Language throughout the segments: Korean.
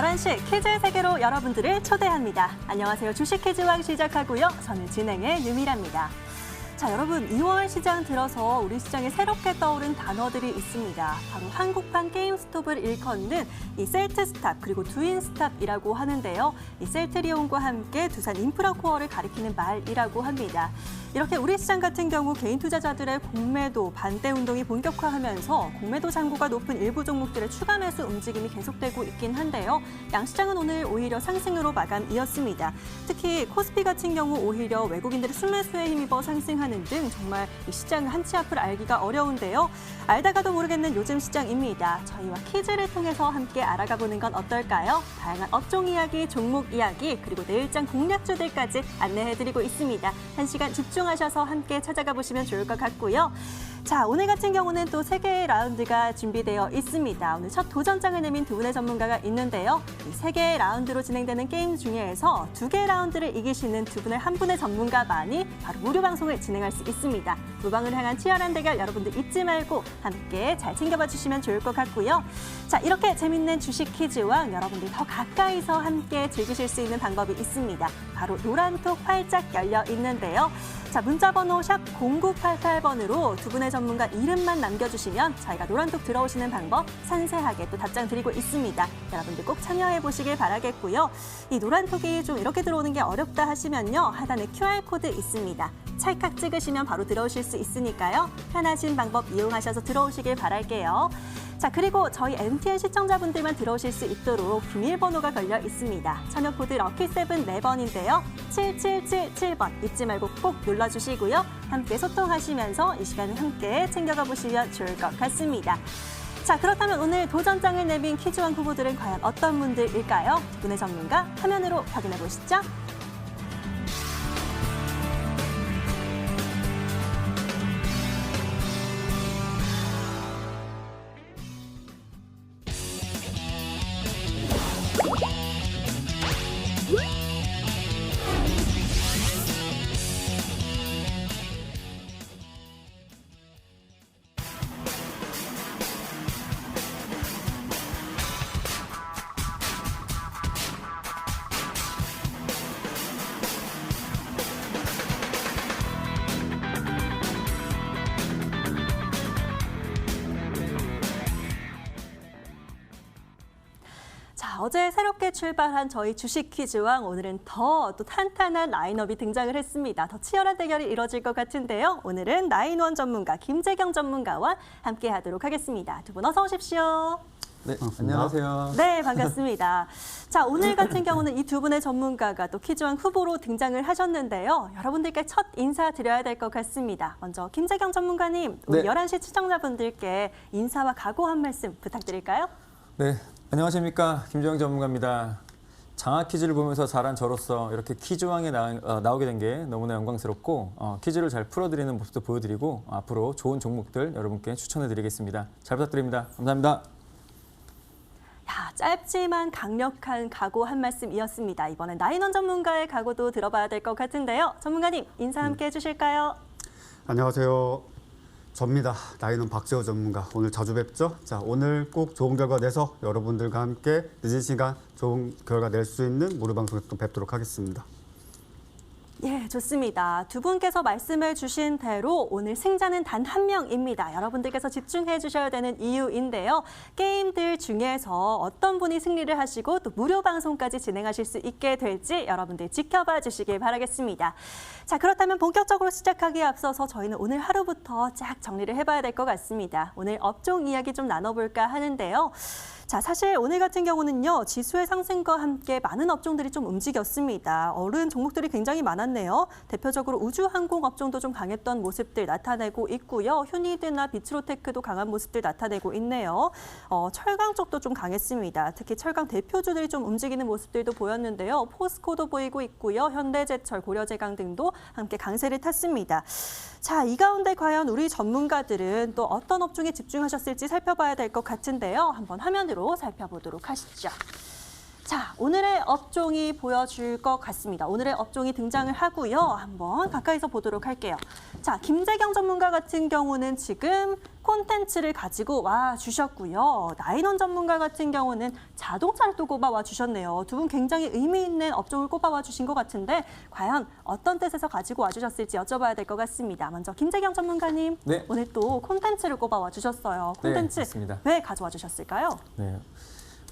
11시 퀴즈 세계로 여러분들을 초대합니다. 안녕하세요. 주식 퀴즈왕 시작하고요. 저는 진행의 유미라입니다. 자, 여러분 2월 시장 들어서 우리 시장에 새롭게 떠오른 단어들이 있습니다. 바로 한국판 게임스톱을 일컫는 이 셀트스탑 그리고 두인스탑이라고 하는데요. 이 셀트리온과 함께 두산 인프라코어를 가리키는 말이라고 합니다. 이렇게 우리 시장 같은 경우 개인 투자자들의 공매도 반대 운동이 본격화하면서 공매도 잔고가 높은 일부 종목들의 추가 매수 움직임이 계속되고 있긴 한데요. 양시장은 오늘 오히려 상승으로 마감이었습니다. 특히 코스피 같은 경우 오히려 외국인들의 순매수에 힘입어 상승하는 등 정말 이 시장을 한 치 앞을 알기가 어려운데요. 알다가도 모르겠는 요즘 시장입니다. 저희와 퀴즈를 통해서 함께 알아가 보는 건 어떨까요? 다양한 업종 이야기, 종목 이야기, 그리고 내일장 공략주들까지 안내해드리고 있습니다. 1시간 집중하셔서 함께 찾아가 보시면 좋을 것 같고요. 자, 오늘 같은 경우는 또 3개의 라운드가 준비되어 있습니다. 오늘 첫 도전장을 내민 두 분의 전문가가 있는데요. 이 3개의 라운드로 진행되는 게임 중에서 2개의 라운드를 이기시는 두 분의 한 분의 전문가만이 바로 무료 방송을 진행할 수 있습니다. 무방을 향한 치열한 대결 여러분들 잊지 말고 함께 잘 챙겨봐 주시면 좋을 것 같고요. 자, 이렇게 재밌는 주식 퀴즈와 여러분들 더 가까이서 함께 즐기실 수 있는 방법이 있습니다. 바로 노란톡 활짝 열려 있는데요. 자, 문자번호 샵 0988번으로 두 분의 전문가 이름만 남겨주시면 저희가 노란톡 들어오시는 방법 상세하게 또 답장 드리고 있습니다. 여러분들 꼭 참여해보시길 바라겠고요. 이 노란톡이 좀 이렇게 들어오는 게 어렵다 하시면요. 하단에 QR코드 있습니다. 찰칵 찍으시면 바로 들어오실 수 있으니까요. 편하신 방법 이용하셔서 들어오시길 바랄게요. 자, 그리고 저희 MTN 시청자분들만 들어오실 수 있도록 비밀번호가 걸려 있습니다. 참여코드 럭키7 4번인데요. 7777번 잊지 말고 꼭 눌러주시고요. 함께 소통하시면서 이 시간을 함께 챙겨가 보시면 좋을 것 같습니다. 자, 그렇다면 오늘 도전장을 내민 퀴즈왕 후보들은 과연 어떤 분들일까요? 두 분의 전문가 화면으로 확인해 보시죠. 어제 새롭게 출발한 저희 주식 퀴즈왕 오늘은 더 또 탄탄한 라인업이 등장을 했습니다. 더 치열한 대결이 이뤄질 것 같은데요. 오늘은 나인원 전문가 김재경 전문가와 함께 하도록 하겠습니다. 두 분 어서 오십시오. 네, 안녕하세요. 네, 반갑습니다. 자, 오늘 같은 경우는 이 두 분의 전문가가 또 퀴즈왕 후보로 등장을 하셨는데요. 여러분들께 첫 인사드려야 될 것 같습니다. 먼저 김재경 전문가님, 네. 11시 시청자분들께 인사와 각오 한 말씀 부탁드릴까요? 네, 안녕하십니까. 김재경 전문가입니다. 장학 퀴즈를 보면서 자란 저로서 이렇게 퀴즈왕에 나오게 된 게 너무나 영광스럽고 퀴즈를 잘 풀어드리는 모습도 보여드리고 앞으로 좋은 종목들 여러분께 추천해드리겠습니다. 잘 부탁드립니다. 감사합니다. 야, 짧지만 강력한 각오 한 말씀이었습니다. 이번엔 나인원 전문가의 각오도 들어봐야 될 것 같은데요. 전문가님, 인사 함께 해주실까요? 안녕하세요. 접니다. 나이는 박재호 전문가. 오늘 자주 뵙죠? 자, 오늘 꼭 좋은 결과 내서 여러분들과 함께 늦은 시간 좋은 결과 낼 수 있는 무료 방송에서 또 뵙도록 하겠습니다. 예, 좋습니다. 두 분께서 말씀해 주신 대로 오늘 승자는 단 한 명입니다. 여러분들께서 집중해 주셔야 되는 이유인데요. 게임들 중에서 어떤 분이 승리를 하시고 또 무료 방송까지 진행하실 수 있게 될지 여러분들 지켜봐 주시길 바라겠습니다. 자, 그렇다면 본격적으로 시작하기에 앞서서 저희는 오늘 하루부터 쫙 정리를 해봐야 될 것 같습니다. 오늘 업종 이야기 좀 나눠볼까 하는데요. 자, 사실 오늘 같은 경우는요, 지수의 상승과 함께 많은 업종들이 좀 움직였습니다. 오른 종목들이 굉장히 많았네요. 대표적으로 우주항공 업종도 좀 강했던 모습들 나타내고 있고요. 휴니드나 비츠로테크도 강한 모습들 나타내고 있네요. 철강 쪽도 좀 강했습니다. 특히 철강 대표주들이 좀 움직이는 모습들도 보였는데요. 포스코도 보이고 있고요. 현대제철, 고려제강 등도 함께 강세를 탔습니다. 자, 이 가운데 과연 우리 전문가들은 또 어떤 업종에 집중하셨을지 살펴봐야 될 것 같은데요. 한번 화면으로 살펴보도록 하시죠. 자, 오늘의 업종이 보여줄 것 같습니다. 오늘의 업종이 등장을 하고요. 한번 가까이서 보도록 할게요. 자, 김재경 전문가 같은 경우는 지금 콘텐츠를 가지고 와 주셨고요. 나인원 전문가 같은 경우는 자동차를 또 꼽아와 주셨네요. 두 분 굉장히 의미 있는 업종을 꼽아와 주신 것 같은데 과연 어떤 뜻에서 가지고 와 주셨을지 여쭤봐야 될 것 같습니다. 먼저 김재경 전문가님, 네. 오늘 또 콘텐츠를 꼽아와 주셨어요. 콘텐츠 맞습니다. 왜 가져와 주셨을까요? 네.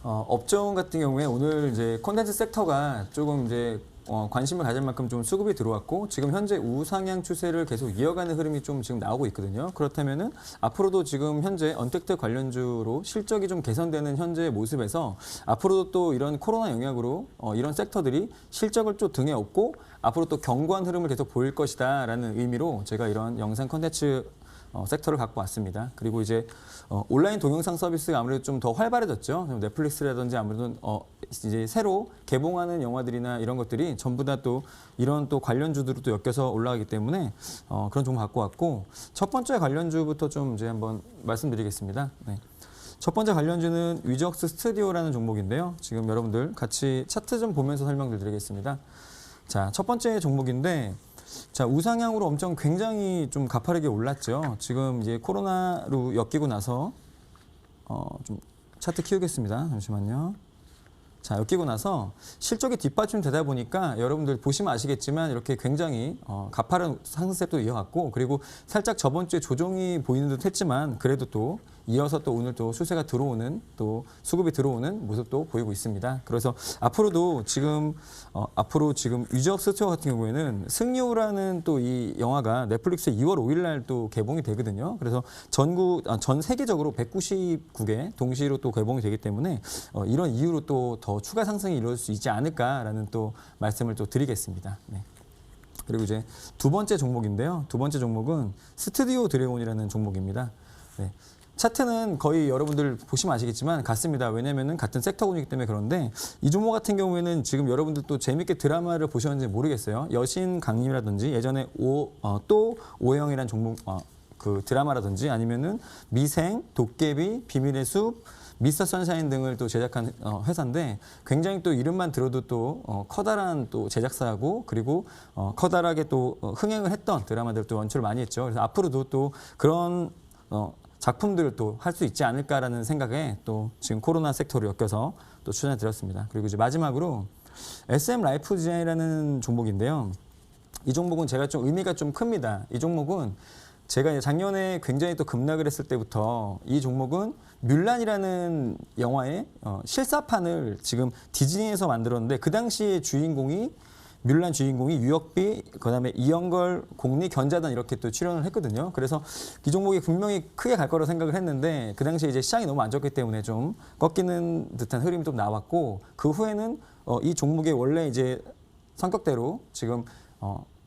업종 같은 경우에 오늘 이제 콘텐츠 섹터가 조금 이제 관심을 가질 만큼 좀 수급이 들어왔고 지금 현재 우상향 추세를 계속 이어가는 흐름이 좀 지금 나오고 있거든요. 그렇다면은 앞으로도 지금 현재 언택트 관련주로 실적이 좀 개선되는 현재의 모습에서 앞으로도 또 이런 코로나 영향으로 이런 섹터들이 실적을 좀 등에 업고 앞으로 또 견고한 흐름을 계속 보일 것이다라는 의미로 제가 이런 영상 콘텐츠 섹터를 갖고 왔습니다. 그리고 이제 온라인 동영상 서비스가 아무래도 좀 더 활발해졌죠. 넷플릭스라든지 아무래도 이제 새로 개봉하는 영화들이나 이런 것들이 전부 다 또 이런 또 관련주들로 또 엮여서 올라가기 때문에 그런 종목 갖고 왔고 첫 번째 관련주부터 좀 이제 한번 말씀드리겠습니다. 네. 첫 번째 관련주는 위적스 스튜디오라는 종목인데요. 지금 여러분들 같이 차트 좀 보면서 설명드리겠습니다. 자, 첫 번째 종목인데. 자, 우상향으로 엄청 굉장히 좀 가파르게 올랐죠. 지금 이제 코로나로 엮이고 나서 좀 차트 키우겠습니다. 잠시만요. 자, 엮이고 나서 실적이 뒷받침되다 보니까 여러분들 보시면 아시겠지만 이렇게 굉장히 가파른 상승세도 이어갔고 그리고 살짝 저번 주에 조정이 보이는 듯 했지만 그래도 또 이어서 또 오늘 또 수세가 들어오는 또 수급이 들어오는 모습도 보이고 있습니다. 그래서 앞으로도 지금 위적 스튜디오 같은 경우에는 승유라는 또 이 영화가 넷플릭스에 2월 5일 날 또 개봉이 되거든요. 그래서 전 세계적으로 199개 동시로 또 개봉이 되기 때문에 이런 이유로 또 더 추가 상승이 이루어질 수 있지 않을까라는 또 말씀을 또 드리겠습니다. 네. 그리고 이제 두 번째 종목인데요. 두 번째 종목은 스튜디오 드래곤이라는 종목입니다. 네. 차트는 거의 여러분들 보시면 아시겠지만 같습니다. 왜냐면은 같은 섹터군이기 때문에 그런데 이 종목 같은 경우에는 지금 여러분들 또 재밌게 드라마를 보셨는지 모르겠어요. 여신 강림이라든지 예전에 또 오해영이라는 종목 그 드라마라든지 아니면은 미생, 도깨비, 비밀의 숲, 미스터 선샤인 등을 또 제작한 회사인데 굉장히 또 이름만 들어도 또 커다란 또 제작사고 그리고 커다랗게 또 흥행을 했던 드라마들 또 연출을 많이 했죠. 그래서 앞으로도 또 그런 작품들을 또 할 수 있지 않을까라는 생각에 또 지금 코로나 섹터로 엮여서 또 추천해 드렸습니다. 그리고 이제 마지막으로 SM 라이프 디자인이라는 종목인데요. 이 종목은 제가 좀 의미가 좀 큽니다. 이 종목은 제가 작년에 굉장히 또 급락을 했을 때부터 이 종목은 뮬란이라는 영화의 실사판을 지금 디즈니에서 만들었는데 그 당시에 뮬란 주인공이 유혁비, 그다음에 이영걸, 공리, 견자단 이렇게 또 출연을 했거든요. 그래서 이 종목이 분명히 크게 갈 거라고 생각을 했는데 그 당시에 이제 시장이 너무 안 좋기 때문에 좀 꺾이는 듯한 흐름이 좀 나왔고 그 후에는 이 종목의 원래 이제 성격대로 지금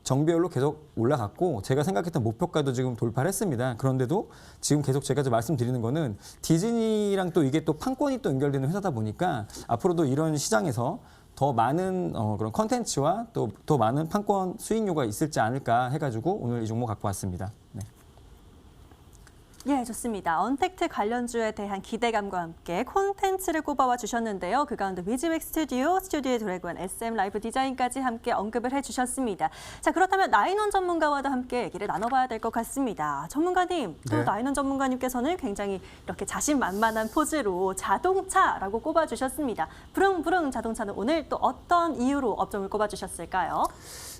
정배열로 계속 올라갔고 제가 생각했던 목표가도 지금 돌파를 했습니다. 그런데도 지금 계속 제가 말씀드리는 거는 디즈니랑 또 이게 또 판권이 또 연결되는 회사다 보니까 앞으로도 이런 시장에서 더 많은 그런 컨텐츠와 또 더 많은 판권 수익료가 있을지 않을까 해가지고 오늘 이 종목 갖고 왔습니다. 네. 예, 좋습니다. 언택트 관련주에 대한 기대감과 함께 콘텐츠를 꼽아와 주셨는데요. 그 가운데 위즈웩 스튜디오 드래곤, SM 라이브 디자인까지 함께 언급을 해주셨습니다. 자, 그렇다면 나인원 전문가와도 함께 얘기를 나눠봐야 될 것 같습니다. 전문가님, 또 네. 나인원 전문가님께서는 굉장히 이렇게 자신만만한 포즈로 자동차라고 꼽아주셨습니다. 부릉부릉 자동차는 오늘 또 어떤 이유로 업종을 꼽아주셨을까요?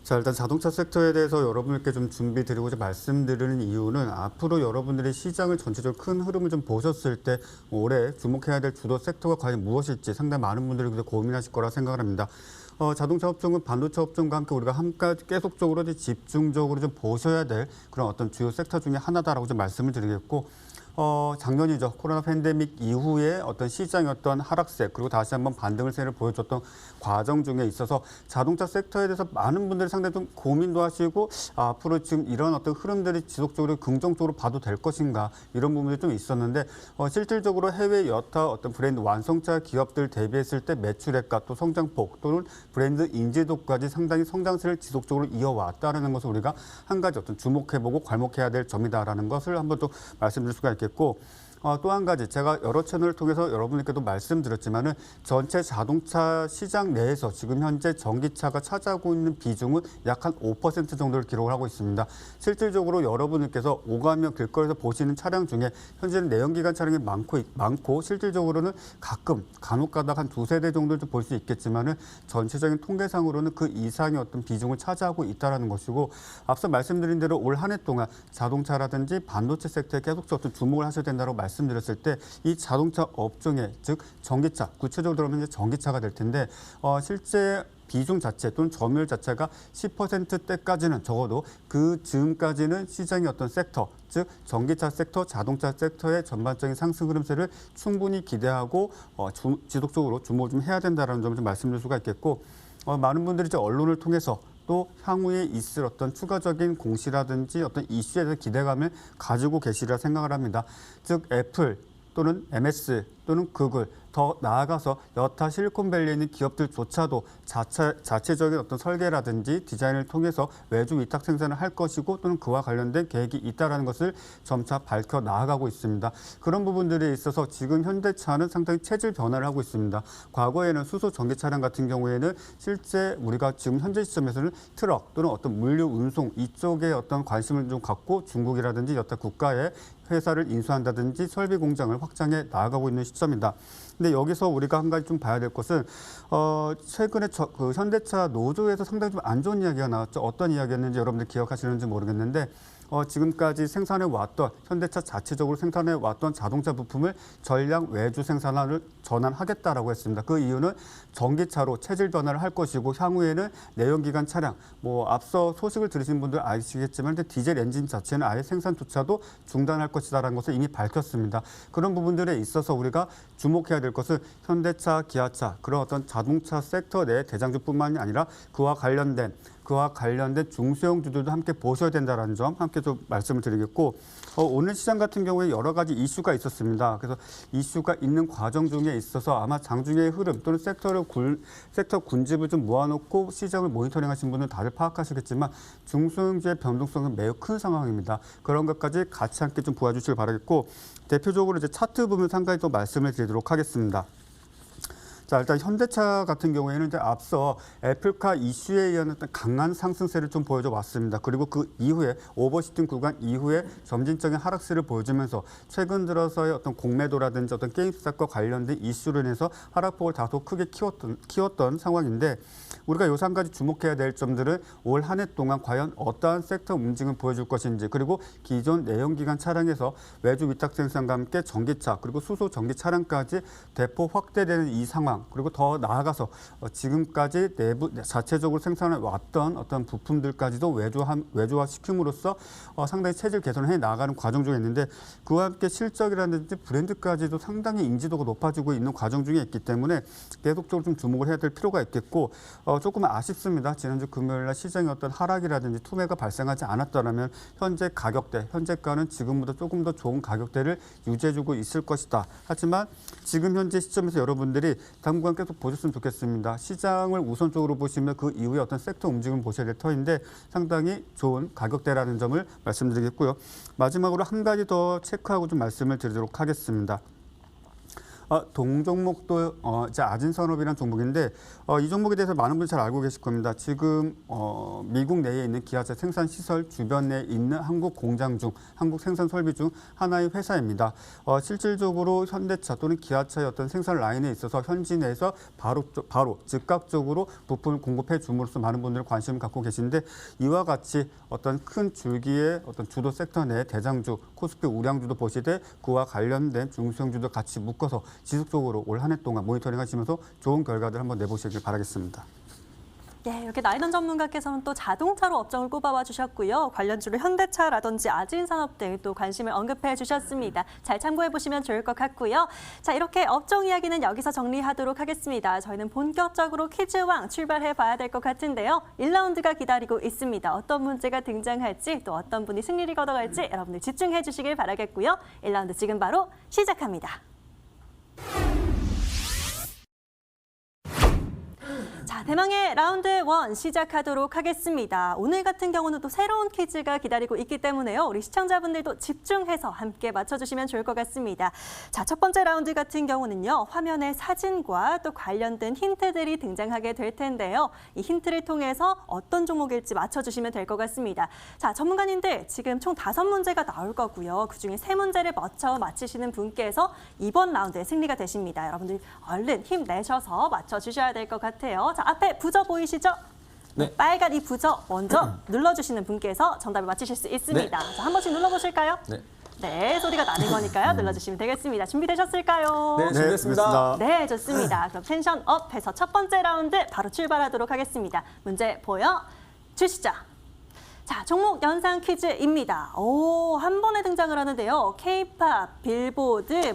자, 일단 자동차 섹터에 대해서 여러분께 좀 준비 드리고자 말씀드리는 이유는 앞으로 여러분들이 시장을 전체적으로 큰 흐름을 좀 보셨을 때 올해 주목해야 될 주도 섹터가 과연 무엇일지 상당히 많은 분들이 고민하실 거라 생각을 합니다. 자동차 업종은 반도체 업종과 함께 우리가 계속적으로 집중적으로 좀 보셔야 될 그런 어떤 주요 섹터 중에 하나다라고 좀 말씀을 드리겠고, 작년이죠. 코로나 팬데믹 이후에 어떤 시장의 어떤 하락세 그리고 다시 한번 반등을 세를 보여줬던 과정 중에 있어서 자동차 섹터에 대해서 많은 분들이 상당히 좀 고민도 하시고 앞으로 지금 이런 어떤 흐름들이 지속적으로 긍정적으로 봐도 될 것인가 이런 부분들이 좀 있었는데 실질적으로 해외 여타 어떤 브랜드 완성차 기업들 대비했을 때 매출액과 또 성장폭 또는 브랜드 인지도까지 상당히 성장세를 지속적으로 이어왔다는 것을 우리가 한 가지 어떤 주목해보고 괄목해야 될 점이다라는 것을 한번 또 말씀드릴 수가 있겠고 또 한 가지 제가 여러 채널을 통해서 여러분께도 말씀드렸지만은 전체 자동차 시장 내에서 지금 현재 전기차가 차지하고 있는 비중은 약 한 5% 정도를 기록을 하고 있습니다. 실질적으로 여러분께서 오가며 길거리에서 보시는 차량 중에 현재는 내연기관 차량이 많고 실질적으로는 가끔 간혹가다가 한 두세 대 정도를 볼 수 있겠지만은 전체적인 통계상으로는 그 이상의 어떤 비중을 차지하고 있다라는 것이고 앞서 말씀드린 대로 올 한 해 동안 자동차라든지 반도체 섹터에 계속적으로 주목을 하셔야 된다고 말씀드렸을 때 이 자동차 업종에 즉 전기차 구체적으로 들어가면 이제 전기차가 될 텐데 실제 비중 자체 또는 점유율 자체가 10%대까지는 적어도 그 즈음까지는 시장의 어떤 섹터, 즉 전기차 섹터, 자동차 섹터의 전반적인 상승 흐름세를 충분히 기대하고 지속적으로 주목을 좀 해야 된다는 점을 좀 말씀드릴 수가 있겠고 많은 분들이 이제 언론을 통해서 또 향후에 있을 어떤 추가적인 공시라든지 어떤 이슈에 대한 기대감을 가지고 계시리라 생각을 합니다. 즉 애플 또는 MS 또는 구글 더 나아가서 여타 실리콘밸리에 있는 기업들조차도 자체적인 어떤 설계라든지 디자인을 통해서 외주 위탁 생산을 할 것이고 또는 그와 관련된 계획이 있다는 것을 점차 밝혀 나아가고 있습니다. 그런 부분들에 있어서 지금 현대차는 상당히 체질 변화를 하고 있습니다. 과거에는 수소 전기 차량 같은 경우에는 실제 우리가 지금 현재 시점에서는 트럭 또는 어떤 물류 운송 이쪽에 어떤 관심을 좀 갖고 중국이라든지 여타 국가의 회사를 인수한다든지 설비 공장을 확장해 나아가고 있는 시점이다. 근데 여기서 우리가 한 가지 좀 봐야 될 것은 최근에 그 현대차 노조에서 상당히 좀 안 좋은 이야기가 나왔죠. 어떤 이야기였는지 여러분들 기억하시는지 모르겠는데 지금까지 생산해 왔던 현대차 자체적으로 생산해 왔던 자동차 부품을 전량 외주 생산을 전환하겠다라고 했습니다. 그 이유는 전기차로 체질 변화를 할 것이고 향후에는 내연기관 차량, 앞서 소식을 들으신 분들 아시겠지만 디젤 엔진 자체는 아예 생산조차도 중단할 것이다라는 것을 이미 밝혔습니다. 그런 부분들에 있어서 우리가 주목해야 될 것은 현대차, 기아차 그런 어떤 자동차 섹터 내 대장주뿐만이 아니라 그와 관련된 중소형주들도 함께 보셔야 된다는 점 함께 좀 말씀을 드리겠고 오늘 시장 같은 경우에 여러 가지 이슈가 있었습니다. 그래서 이슈가 있는 과정 중에 있어서 아마 장중의 흐름 또는 섹터 군집을 좀 모아놓고 시장을 모니터링하신 분은 다들 파악하시겠지만 중소형주의 변동성은 매우 큰 상황입니다. 그런 것까지 같이 함께 좀 보아주시길 바라겠고 대표적으로 이제 차트 부분 상당히 또 말씀을 드리도록 하겠습니다. 자, 일단 현대차 같은 경우에는 이제 앞서 애플카 이슈에 의한 어떤 강한 상승세를 좀 보여줘 왔습니다. 그리고 그 이후에 오버슈팅 구간 이후에 점진적인 하락세를 보여주면서 최근 들어서의 어떤 공매도라든지 어떤 게임스탁과 관련된 이슈로 인해서 하락폭을 다소 크게 키웠던 상황인데 우리가 요 한 가지 주목해야 될 점들은 올 한 해 동안 과연 어떠한 섹터 움직임을 보여줄 것인지 그리고 기존 내연기관 차량에서 외주 위탁 생산과 함께 전기차 그리고 수소 전기 차량까지 대폭 확대되는 이 상황 그리고 더 나아가서 지금까지 내부 자체적으로 생산해 왔던 어떤 부품들까지도 외주화 시킴으로써 상당히 체질 개선을 해 나가는 과정 중에 있는데 그와 함께 실적이라든지 브랜드까지도 상당히 인지도가 높아지고 있는 과정 중에 있기 때문에 계속적으로 좀 주목을 해야 될 필요가 있겠고 조금 아쉽습니다. 지난주 금요일 날 시장의 어떤 하락이라든지 투매가 발생하지 않았더라면 현재 현재가는 지금보다 조금 더 좋은 가격대를 유지해주고 있을 것이다. 하지만 지금 현재 시점에서 여러분들이 당분간 계속 보셨으면 좋겠습니다. 시장을 우선적으로 보시면 그 이후에 어떤 섹터 움직임을 보셔야 될 터인데 상당히 좋은 가격대라는 점을 말씀드리겠고요. 마지막으로 한 가지 더 체크하고 좀 말씀을 드리도록 하겠습니다. 동종목도 이제 아진산업이라는 종목인데 이 종목에 대해서 많은 분들이 잘 알고 계실 겁니다. 지금 미국 내에 있는 기아차 생산 시설 주변에 있는 한국 공장 중 한국 생산 설비 중 하나의 회사입니다. 실질적으로 현대차 또는 기아차의 어떤 생산 라인에 있어서 현지 내에서 바로 즉각적으로 부품을 공급해 줌으로써 많은 분들이 관심을 갖고 계신데 이와 같이 어떤 큰 줄기의 어떤 주도 섹터 내 대장주 코스피 우량주도 보시되 그와 관련된 중소형주도 같이 묶어서 지속적으로 올 한 해 동안 모니터링 하시면서 좋은 결과들 한번 내보시길 바라겠습니다. 네, 이렇게 나인원 전문가께서는 또 자동차로 업종을 꼽아와 주셨고요. 관련주로 현대차라든지 아진산업 등 또 관심을 언급해 주셨습니다. 잘 참고해 보시면 좋을 것 같고요. 자, 이렇게 업종 이야기는 여기서 정리하도록 하겠습니다. 저희는 본격적으로 퀴즈왕 출발해 봐야 될 것 같은데요. 1라운드가 기다리고 있습니다. 어떤 문제가 등장할지 또 어떤 분이 승리를 거둬갈지 여러분들 집중해 주시길 바라겠고요. 1라운드 지금 바로 시작합니다. 자, 대망의 라운드 1 시작하도록 하겠습니다. 오늘 같은 경우는 또 새로운 퀴즈가 기다리고 있기 때문에요. 우리 시청자분들도 집중해서 함께 맞춰주시면 좋을 것 같습니다. 자, 첫 번째 라운드 같은 경우는요. 화면에 사진과 또 관련된 힌트들이 등장하게 될 텐데요. 이 힌트를 통해서 어떤 종목일지 맞춰주시면 될 것 같습니다. 자, 전문가님들 지금 총 5문제가 나올 거고요. 그중에 3문제를 맞히시는 분께서 이번 라운드의 승리가 되십니다. 여러분들 얼른 힘내셔서 맞춰주셔야 될 것 같아요. 자, 앞에 부저 보이시죠? 네. 빨간 이 부저 먼저 눌러주시는 분께서 정답을 맞히실 수 있습니다. 자, 한 번씩 눌러보실까요? 네. 네, 소리가 나는 거니까요. 눌러주시면 되겠습니다. 준비되셨을까요? 네, 준비했습니다. 네, 좋습니다. 그럼 텐션업해서 첫 번째 라운드 바로 출발하도록 하겠습니다. 문제 보여주시죠. 자, 종목 연상 퀴즈입니다. 오, 한 번에 등장을 하는데요. K-팝, 빌보드,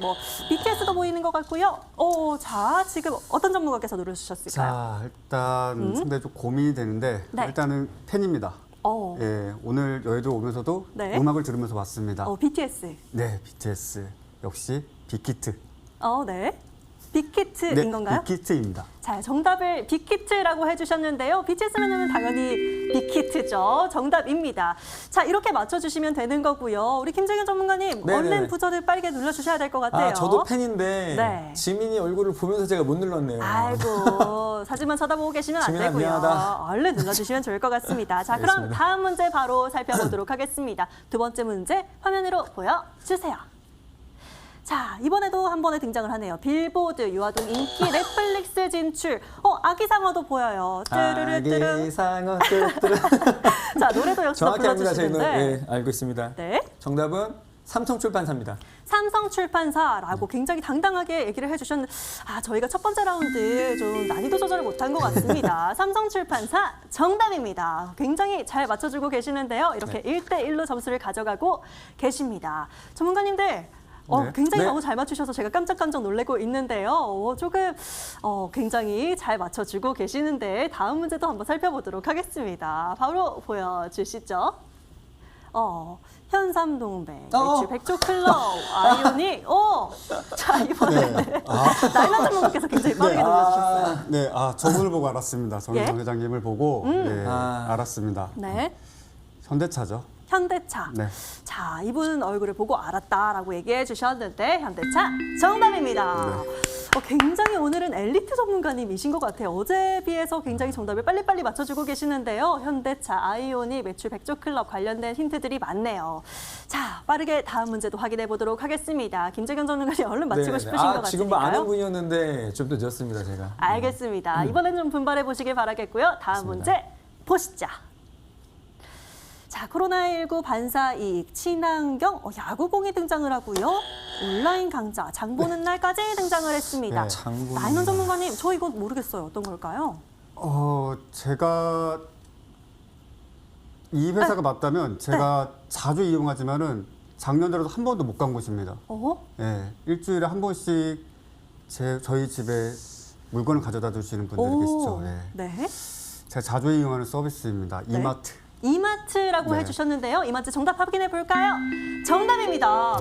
BTS도 보이는 것 같고요. 오, 자, 지금 어떤 전문가께서 누르셨을까요? 자, 일단 상당히 좀 고민이 되는데 네. 일단은 팬입니다. 어, 예, 오늘 여의도 오면서도 네. 음악을 들으면서 왔습니다. BTS. 네, BTS 역시 빅히트. 네. 빅히트인 건가요? 빅히트입니다. 자, 정답을 빅히트라고 해주셨는데요. BTS면 당연히 빅히트죠. 정답입니다. 자, 이렇게 맞춰주시면 되는 거고요. 우리 김정현 전문가님, 네네네. 얼른 부저를 빠르게 눌러주셔야 될 것 같아요. 아, 저도 팬인데 네. 지민이 얼굴을 보면서 제가 못 눌렀네요. 아이고, 사진만 쳐다보고 계시면 안 지민아, 되고요. 미안하다. 얼른 눌러주시면 좋을 것 같습니다. 자, 그럼 알겠습니다. 다음 문제 바로 살펴보도록 하겠습니다. 두 번째 문제 화면으로 보여주세요. 자, 이번에도 한 번에 등장을 하네요. 빌보드, 유아동 인기 넷플릭스 진출. 아기상어도 보여요. 뚜루루뚜루. 아기상어 뚜루뚜루. 자, 노래도 역시 정확히 합니다. 저희는 불러주시는데. 알고 있습니다. 네. 정답은 삼성출판사입니다. 삼성출판사라고 굉장히 당당하게 얘기를 해주셨는데 저희가 첫 번째 라운드 좀 난이도 조절을 못한 것 같습니다. 삼성출판사 정답입니다. 굉장히 잘 맞춰주고 계시는데요. 이렇게 네. 1대1로 점수를 가져가고 계십니다. 전문가님들 굉장히 네. 너무 잘 맞추셔서 제가 깜짝깜짝 놀라고 있는데요. 조금 굉장히 잘 맞춰주고 계시는데 다음 문제도 한번 살펴보도록 하겠습니다. 바로 보여주시죠. 현삼동백, 맥주 백조클럽, 아이오닉. 자, 이번에는 나이만 전문가께서 굉장히 빠르게 눌러주셨어요. 네, 저분을 보고 알았습니다. 정혜정 예? 회장님을 보고 예, 알았습니다. 네, 현대차죠. 현대차. 네. 자, 이분 얼굴을 보고 알았다라고 얘기해 주셨는데 현대차 정답입니다. 굉장히 오늘은 엘리트 전문가님이신 것 같아요. 어제에 비해서 굉장히 정답을 빨리빨리 맞춰주고 계시는데요. 현대차, 아이오닉, 매출 백조클럽 관련된 힌트들이 많네요. 자, 빠르게 다음 문제도 확인해 보도록 하겠습니다. 김재경 전문가님 얼른 맞히고 네네. 싶으신 것 지금 같으니까요. 아는 분이었는데 좀 늦었습니다, 제가. 알겠습니다. 이번엔 좀 분발해 보시길 바라겠고요. 다음 문제 보시죠. 자, 코로나19 반사 이익, 친환경, 야구공이 등장을 하고요. 온라인 강좌, 장 보는 날까지 등장을 했습니다. 네, 장 보는 나인원 날. 전문가님, 저 이거 모르겠어요. 어떤 걸까요? 제가 이 회사가 맞다면 제가 자주 이용하지만은 작년에도 한 번도 못 간 곳입니다. 예, 일주일에 한 번씩 저희 집에 물건을 가져다 주시는 분들이 계시죠. 예. 네. 제가 자주 이용하는 서비스입니다. 네. 이마트. 이마트라고 네. 해주셨는데요. 이마트 정답 확인해 볼까요? 정답입니다.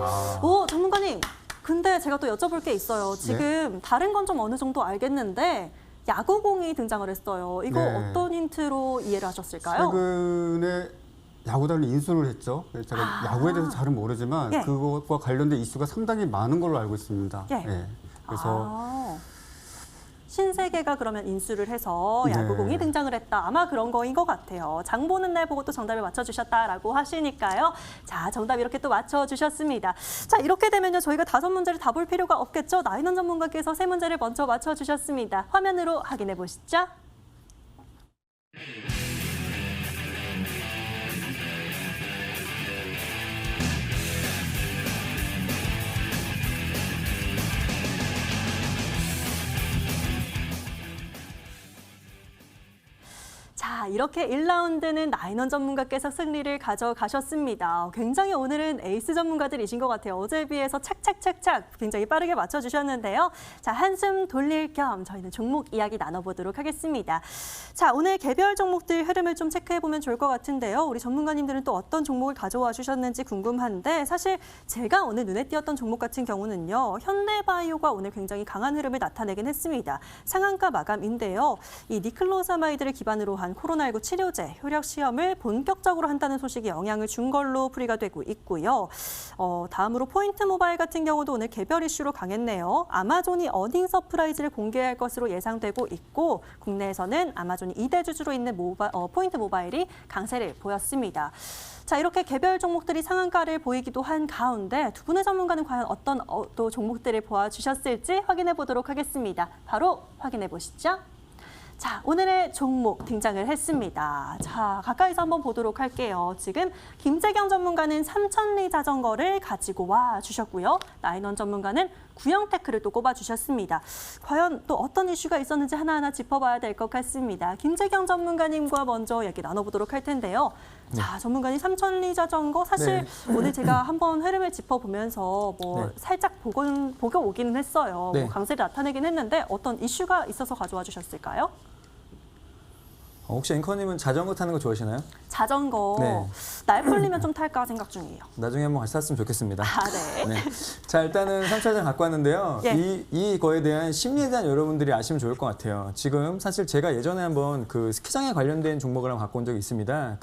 전문가님. 근데 제가 또 여쭤볼 게 있어요. 지금 다른 건 좀 어느 정도 알겠는데 야구공이 등장을 했어요. 이거 네. 어떤 힌트로 이해를 하셨을까요? 최근에 야구단을 인수를 했죠. 제가 야구에 대해서 잘은 모르지만 예. 그것과 관련된 이슈가 상당히 많은 걸로 알고 있습니다. 예. 그래서 신세계가 그러면 인수를 해서 네. 야구공이 등장을 했다. 아마 그런 거인 것 같아요. 장 보는 날 보고 또 정답을 맞춰주셨다라고 하시니까요. 자, 정답 이렇게 또 맞춰주셨습니다. 자, 이렇게 되면요. 저희가 5문제를 다 볼 필요가 없겠죠. 나인원 전문가께서 3문제를 먼저 맞춰주셨습니다. 화면으로 확인해 보시죠. 자, 이렇게 1라운드는 나인원 전문가께서 승리를 가져가셨습니다. 굉장히 오늘은 에이스 전문가들이신 것 같아요. 어제에 비해서 착착착착 굉장히 빠르게 맞춰주셨는데요. 자, 한숨 돌릴 겸 저희는 종목 이야기 나눠보도록 하겠습니다. 자, 오늘 개별 종목들 흐름을 좀 체크해보면 좋을 것 같은데요. 우리 전문가님들은 또 어떤 종목을 가져와 주셨는지 궁금한데 사실 제가 오늘 눈에 띄었던 종목 같은 경우는요. 현대바이오가 오늘 굉장히 강한 흐름을 나타내긴 했습니다. 상한가 마감인데요. 이 니클로사마이드를 기반으로 한 코로나19 치료제 효력 시험을 본격적으로 한다는 소식이 영향을 준 걸로 풀이가 되고 있고요. 다음으로 포인트 모바일 같은 경우도 오늘 개별 이슈로 강했네요. 아마존이 어닝 서프라이즈를 공개할 것으로 예상되고 있고 국내에서는 아마존이 2대 주주로 있는 포인트 모바일이 강세를 보였습니다. 자, 이렇게 개별 종목들이 상한가를 보이기도 한 가운데 두 분의 전문가는 과연 어떤 또 종목들을 보아주셨을지 확인해 보도록 하겠습니다. 바로 확인해 보시죠. 자, 오늘의 종목 등장을 했습니다. 자, 가까이서 한번 보도록 할게요. 지금 김재경 전문가는 삼천리 자전거를 가지고 와 주셨고요. 나인원 전문가는 구형테크를 또 꼽아 주셨습니다. 과연 또 어떤 이슈가 있었는지 하나하나 짚어봐야 될 것 같습니다. 김재경 전문가님과 먼저 얘기 나눠보도록 할 텐데요. 자, 전문가님 삼천리 자전거 사실 오늘 제가 한번 흐름을 짚어보면서 살짝 보고 오기는 했어요. 강세를 나타내긴 했는데 어떤 이슈가 있어서 가져와 주셨을까요? 혹시 앵커님은 자전거 타는 거 좋아하시나요? 자전거 날 풀리면 좀 탈까 생각 중이에요. 나중에 한번 같이 탔으면 좋겠습니다. 네. 자, 일단은 삼천장 갖고 왔는데요. 이거에 대한 심리에 대한 여러분들이 아시면 좋을 것 같아요. 지금 사실 제가 예전에 한번 그 스키장에 관련된 종목을 한번 갖고 온 적이 있습니다.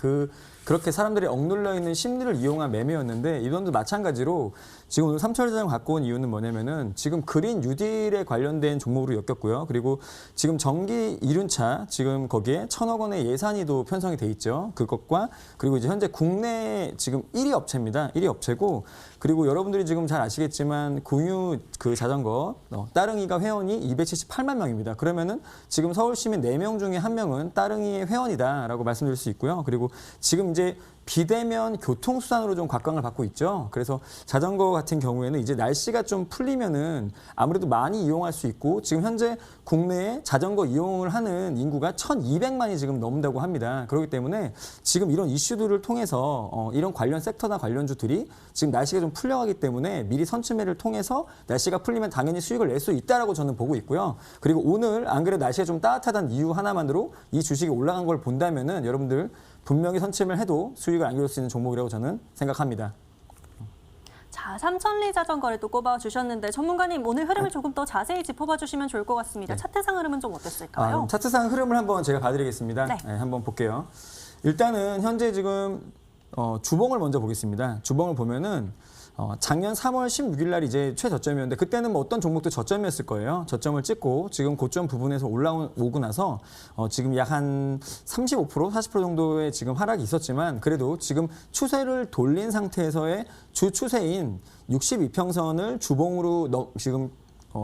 그렇게 사람들이 억눌려 있는 심리를 이용한 매매였는데 이번도 마찬가지로 지금 오늘 삼천리장을 갖고 온 이유는 뭐냐면은 지금 그린 뉴딜에 관련된 종목으로 엮였고요. 그리고 지금 전기 이륜차 지금 거기에 1,000억 원의 예산이 또 편성이 돼 있죠. 그것과 그리고 이제 현재 국내 지금 1위 업체입니다. 1위 업체고 그리고 여러분들이 지금 잘 아시겠지만 공유 그 자전거 따릉이가 회원이 278만 명입니다. 그러면은 지금 서울 시민 4명 중에 1명은 따릉이의 회원이다라고 말씀드릴 수 있고요. 그리고 지금 이제 비대면 교통수단으로 좀 곽광을 받고 있죠. 그래서 자전거 같은 경우에는 이제 날씨가 좀 풀리면은 아무래도 많이 이용할 수 있고 지금 현재 국내에 자전거 이용을 하는 인구가 1,200만이 지금 넘는다고 합니다. 그렇기 때문에 지금 이런 이슈들을 통해서 이런 관련 섹터나 관련주들이 지금 날씨가 좀 풀려가기 때문에 미리 선취매를 통해서 날씨가 풀리면 당연히 수익을 낼 수 있다라고 저는 보고 있고요. 그리고 오늘 안 그래도 날씨가 좀 따뜻하다는 이유 하나만으로 이 주식이 올라간 걸 본다면은 여러분들 분명히 선취를 해도 수익을 안겨줄 수 있는 종목이라고 저는 생각합니다. 자, 삼천리 자전거를 또 꼽아주셨는데 전문가님 오늘 흐름을 조금 더 자세히 짚어봐 주시면 좋을 것 같습니다. 차트상 흐름은 좀 어땠을까요? 차트상 흐름을 한번 제가 봐드리겠습니다. 한번 볼게요. 일단은 현재 지금 주봉을 먼저 보겠습니다. 주봉을 보면은 작년 3월 16일 날 이제 최저점이었는데 그때는 뭐 어떤 종목도 저점이었을 거예요. 저점을 찍고 지금 고점 부분에서 올라오고 나서 지금 약 한 35%, 40% 정도의 지금 하락이 있었지만 그래도 지금 추세를 돌린 상태에서의 주 추세인 62평선을 주봉으로 지금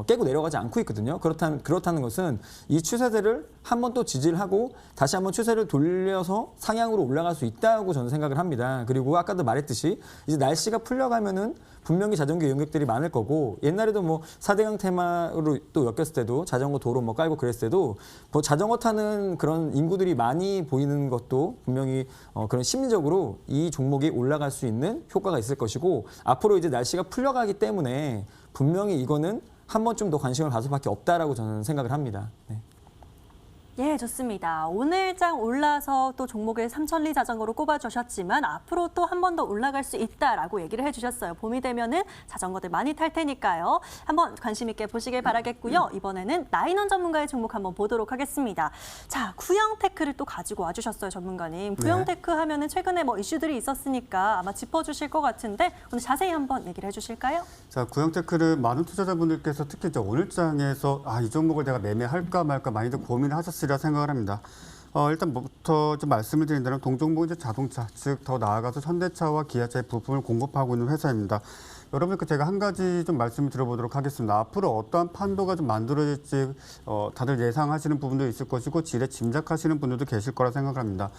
깨고 내려가지 않고 있거든요. 그렇다는 것은 이 추세대를 한번 또 지지를 하고 다시 한번 추세를 돌려서 상향으로 올라갈 수 있다고 저는 생각을 합니다. 그리고 아까도 말했듯이 이제 날씨가 풀려가면은 분명히 자전거 이용객들이 많을 거고 옛날에도 뭐 4대강 테마로 또 엮였을 때도 자전거 도로 뭐 깔고 그랬을 때도 뭐 자전거 타는 그런 인구들이 많이 보이는 것도 분명히 그런 심리적으로 이 종목이 올라갈 수 있는 효과가 있을 것이고 앞으로 이제 날씨가 풀려가기 때문에 분명히 이거는 한 번쯤 더 관심을 가질 수밖에 없다라고 저는 생각을 합니다. 예, 좋습니다. 오늘장 올라서 또 종목을 삼천리 자전거로 꼽아주셨지만 앞으로 또 한 번 더 올라갈 수 있다라고 얘기를 해주셨어요. 봄이 되면은 자전거들 많이 탈 테니까요. 한번 관심 있게 보시길 바라겠고요. 이번에는 나인원 전문가의 종목 한번 보도록 하겠습니다. 자, 구형테크를 또 가지고 와주셨어요, 전문가님. 구형테크 하면은 최근에 뭐 이슈들이 있었으니까 아마 짚어주실 것 같은데 오늘 자세히 한번 얘기를 해주실까요? 자, 구형테크를 많은 투자자분들께서 특히 이제 오늘장에서 이 종목을 내가 매매할까 말까 많이들 고민을 하셨으리라 생각을 합니다. 일단 뭐부터 좀 말씀을 드린다면 동종목 이제 자동차, 즉 더 나아가서 현대차와 기아차의 부품을 공급하고 있는 회사입니다. 여러분께 제가 한 가지 좀 말씀을 드려보도록 하겠습니다. 앞으로 어떠한 판도가 좀 만들어질지 다들 예상하시는 부분도 있을 것이고 지레 짐작하시는 분들도 계실 거라 생각합니다.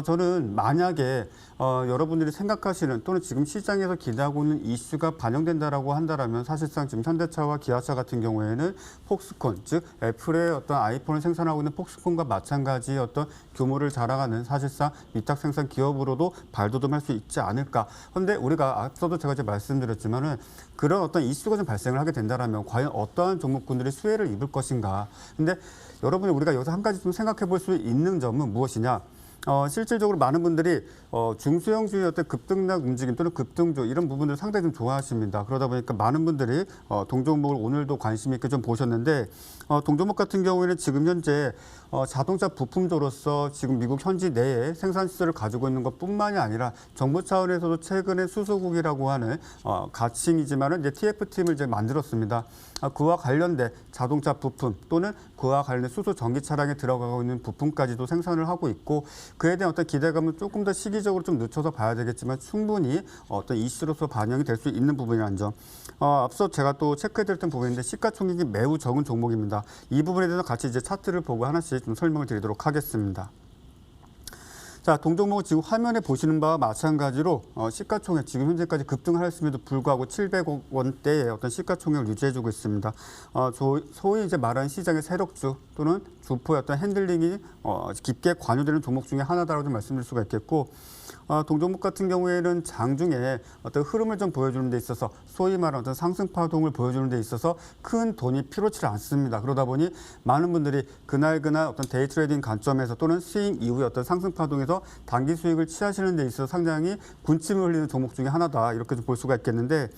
저는 만약에 여러분들이 생각하시는 또는 지금 시장에서 기대하고 있는 이슈가 반영된다라고 한다면 사실상 지금 현대차와 기아차 같은 경우에는 폭스콘, 즉 애플의 어떤 아이폰을 생산하고 있는 폭스콘과 마찬가지 어떤 규모를 자랑하는 사실상 위탁 생산 기업으로도 발돋움할 수 있지 않을까. 그런데 우리가 앞서도 제가 이제 말씀드렸지만은 그런 어떤 이슈가 좀 발생을 하게 된다라면 과연 어떠한 종목군들이 수혜를 입을 것인가. 근데 여러분이 우리가 여기서 한 가지 좀 생각해 볼 수 있는 점은 무엇이냐? 실질적으로 많은 분들이 중소형주의 어떤 급등락 움직임 또는 급등주 이런 부분을 상당히 좀 좋아하십니다. 그러다 보니까 많은 분들이 동종목을 오늘도 관심 있게 좀 보셨는데 동종목 같은 경우에는 지금 현재 자동차 부품주로서 지금 미국 현지 내에 생산 시설을 가지고 있는 것뿐만이 아니라 정부 차원에서도 최근에 수소국이라고 하는 가칭이지만은 이제 TF팀을 이제 만들었습니다. 그와 관련된 자동차 부품 또는 그와 관련된 수소 전기 차량에 들어가고 있는 부품까지도 생산을 하고 있고 그에 대한 어떤 기대감은 조금 더 시기적으로 좀 늦춰서 봐야 되겠지만 충분히 어떤 이슈로서 반영이 될 수 있는 부분이라는 점. 앞서 제가 또 체크해드렸던 부분인데 시가총액이 매우 적은 종목입니다. 이 부분에 대해서 같이 이제 차트를 보고 하나씩 좀 설명을 드리도록 하겠습니다. 자, 동종목은 지금 화면에 보시는 바와 마찬가지로 시가총액 지금 현재까지 급등을 했음에도 불구하고 700억 원대의 어떤 시가총액을 유지해주고 있습니다. 소위 이제 말하는 시장의 세력주 또는 주포의 어떤 핸들링이 깊게 관여되는 종목 중에 하나다라고 좀 말씀드릴 수가 있겠고 동종목 같은 경우에는 장중에 어떤 흐름을 좀 보여주는 데 있어서 소위 말하는 어떤 상승 파동을 보여주는 데 있어서 큰 돈이 필요치 않습니다. 그러다 보니 많은 분들이 그날 어떤 데이 트레이딩 관점에서 또는 스윙 이후의 어떤 상승 파동에서 단기 수익을 취하시는 데 있어서 상당히 군침을 흘리는 종목 중에 하나다 이렇게 좀 볼 수가 있겠는데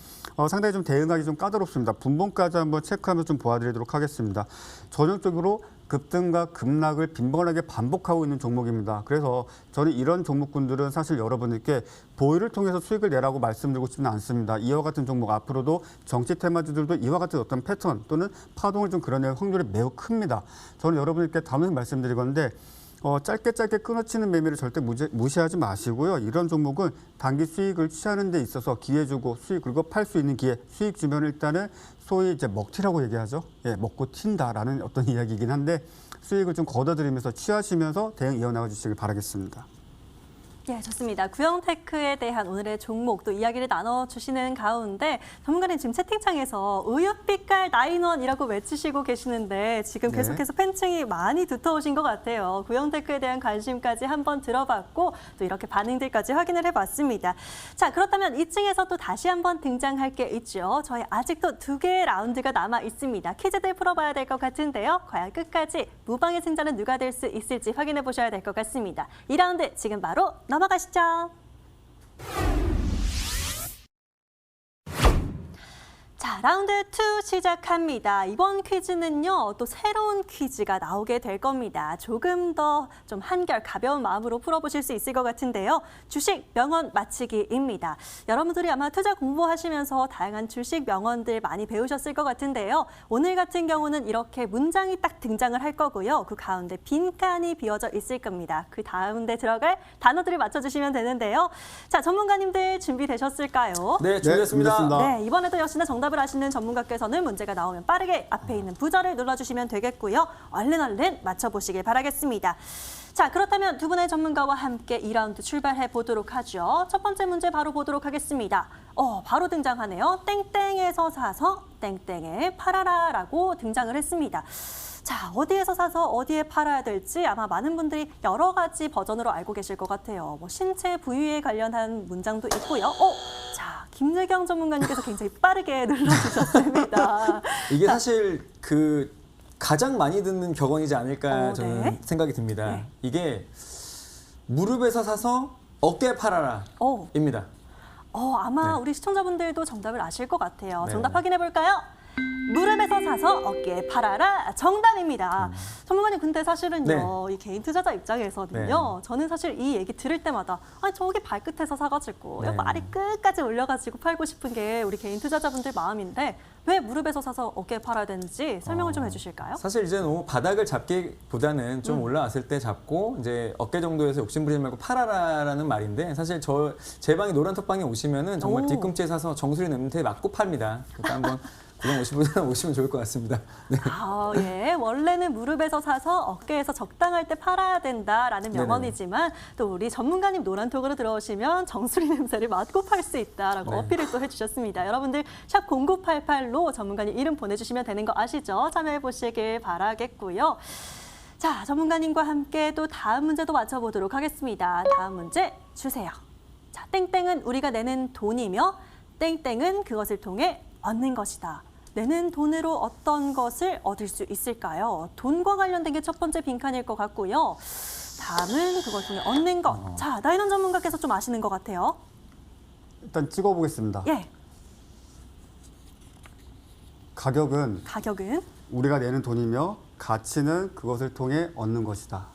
상당히 좀 대응하기 좀 까다롭습니다. 분봉까지 한번 체크하면서 좀 보아드리도록 하겠습니다. 전형적으로 급등과 급락을 빈번하게 반복하고 있는 종목입니다. 그래서 저는 이런 종목군들은 사실 여러분들께 보유를 통해서 수익을 내라고 말씀드리고 싶지는 않습니다. 이와 같은 종목 앞으로도 정치 테마주들도 이와 같은 어떤 패턴 또는 파동을 좀 그려낼 확률이 매우 큽니다. 저는 여러분들께 다음에 말씀드리건데 짧게 끊어치는 매매를 절대 무시하지 마시고요. 이런 종목은 단기 수익을 취하는 데 있어서 기회 주고 수익 그리고 팔 수 있는 기회, 수익 주면 일단은 소위 이제 먹튀라고 얘기하죠. 예, 먹고 튄다라는 어떤 이야기이긴 한데 수익을 좀 걷어들이면서 취하시면서 대응 이어나가 주시길 바라겠습니다. 예, 좋습니다. 구형테크에 대한 오늘의 종목 또 이야기를 나눠주시는 가운데 전문가님 지금 채팅창에서 우유빛깔 나인원이라고 외치시고 계시는데 지금 계속해서 팬층이 많이 두터우신 것 같아요. 구형테크에 대한 관심까지 한번 들어봤고 또 이렇게 반응들까지 확인을 해봤습니다. 자, 그렇다면 2층에서 또 다시 한번 등장할 게 있죠. 저희 아직도 2개의 라운드가 남아 있습니다. 퀴즈들 풀어봐야 될 것 같은데요. 과연 끝까지 무방의 승자는 누가 될 수 있을지 확인해 보셔야 될 것 같습니다. 2라운드 지금 바로 넘어가시죠. 자, 라운드 2 시작합니다. 이번 퀴즈는요, 또 새로운 퀴즈가 나오게 될 겁니다. 조금 더 좀 한결 가벼운 마음으로 풀어보실 수 있을 것 같은데요. 주식 명언 맞히기입니다. 여러분들이 아마 투자 공부하시면서 다양한 주식 명언들 많이 배우셨을 것 같은데요. 오늘 같은 경우는 이렇게 문장이 딱 등장을 할 거고요. 그 가운데 빈칸이 비어져 있을 겁니다. 그 가운데 들어갈 단어들을 맞춰주시면 되는데요. 자, 전문가님들 준비되셨을까요? 네, 준비됐습니다. 네, 이번에도 역시나 정답을 아시는 전문가께서는 문제가 나오면 빠르게 앞에 있는 부절을 눌러주시면 되겠고요. 얼른 맞춰보시길 바라겠습니다. 자, 그렇다면 두 분의 전문가와 함께 2라운드 출발해 보도록 하죠. 첫 번째 문제 바로 보도록 하겠습니다. 바로 등장하네요. 땡땡에서 사서 땡땡에 팔아라라고 등장을 했습니다. 자, 어디에서 사서 어디에 팔아야 될지 아마 많은 분들이 여러 가지 버전으로 알고 계실 것 같아요. 뭐 신체 부위에 관련한 문장도 있고요. 자, 김재경 전문가님께서 굉장히 빠르게 눌러주셨습니다. 이게 사실 가장 많이 듣는 격언이지 않을까 저는 네. 생각이 듭니다. 네. 이게 무릎에서 사서 어깨에 팔아라입니다. 아마 네. 우리 시청자분들도 정답을 아실 것 같아요. 네. 정답 확인해 볼까요? 무릎에서 사서 어깨에 팔아라. 정답입니다. 전문가님, 근데 사실은요, 이 개인 투자자 입장에서는요, 저는 사실 이 얘기 들을 때마다 저기 발끝에서 사가지고 말이 끝까지 올려가지고 팔고 싶은 게 우리 개인 투자자분들 마음인데 왜 무릎에서 사서 어깨에 팔아야 되는지 설명을 좀 해주실까요? 사실 이제 너무 바닥을 잡기보다는 좀 올라왔을 때 잡고 이제 어깨 정도에서 욕심부리지 말고 팔아라라는 말인데 사실 제 방에 노란 톡방에 오시면은 정말 뒤꿈치에 사서 정수리 냄새 맞고 팝니다. 그러니까 한번 부담 오시면 좋을 것 같습니다. 네. 아, 예. 원래는 무릎에서 사서 어깨에서 적당할 때 팔아야 된다라는 네네네. 명언이지만 또 우리 전문가님 노란톡으로 들어오시면 정수리 냄새를 맡고 팔 수 있다라고 네. 어필을 또 해주셨습니다. 여러분들 샵 0988로 전문가님 이름 보내주시면 되는 거 아시죠? 참여해 보시길 바라겠고요. 자, 전문가님과 함께 또 다음 문제도 맞춰보도록 하겠습니다. 다음 문제 주세요. 자, 땡땡은 우리가 내는 돈이며 땡땡은 그것을 통해 얻는 것이다. 내는 돈으로 어떤 것을 얻을 수 있을까요? 돈과 관련된 게 첫 번째 빈칸일 것 같고요. 다음은 그걸 통해 얻는 것. 자, 나인원 전문가께서 좀 아시는 것 같아요. 일단 찍어보겠습니다. 예, 가격은 가격은 우리가 내는 돈이며 가치는 그것을 통해 얻는 것이다.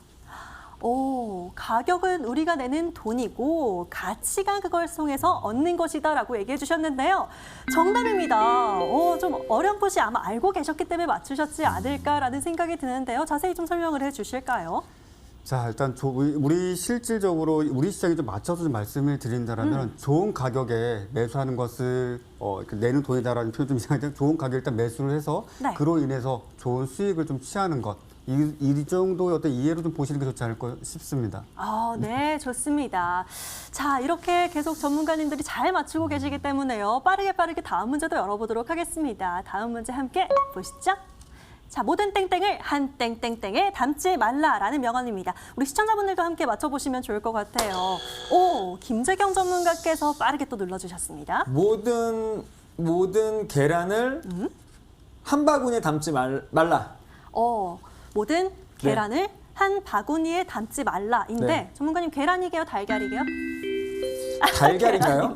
오, 가격은 우리가 내는 돈이고 가치가 그걸 통해서 얻는 것이다라고 얘기해 주셨는데요. 정답입니다. 좀 어렴풋이 아마 알고 계셨기 때문에 맞추셨지 않을까라는 생각이 드는데요. 자세히 좀 설명을 해 주실까요? 자, 일단 우리 실질적으로 우리 시장에 좀 맞춰서 좀 말씀을 드린다면 좋은 가격에 매수하는 것을 이렇게 내는 돈이다라는 표현 좀 이상한데 좋은 가격에 일단 매수를 해서 네. 그로 인해서 좋은 수익을 좀 취하는 것. 이 정도의 어떤 이해로 좀 보시는 게 좋지 않을까 싶습니다. 네, 좋습니다. 자, 이렇게 계속 전문가님들이 잘 맞추고 계시기 때문에요. 빠르게 다음 문제도 열어보도록 하겠습니다. 다음 문제 함께 보시죠. 자, 모든 땡땡을 한 땡땡땡에 담지 말라라는 명언입니다. 우리 시청자분들도 함께 맞춰보시면 좋을 것 같아요. 오, 김재경 전문가께서 빠르게 또 눌러주셨습니다. 모든 계란을 한 바구니에 담지 말라. 모든 계란을 한 바구니에 담지 말라인데 네. 전문가님 계란이게요, 달걀이게요? 달걀인가요?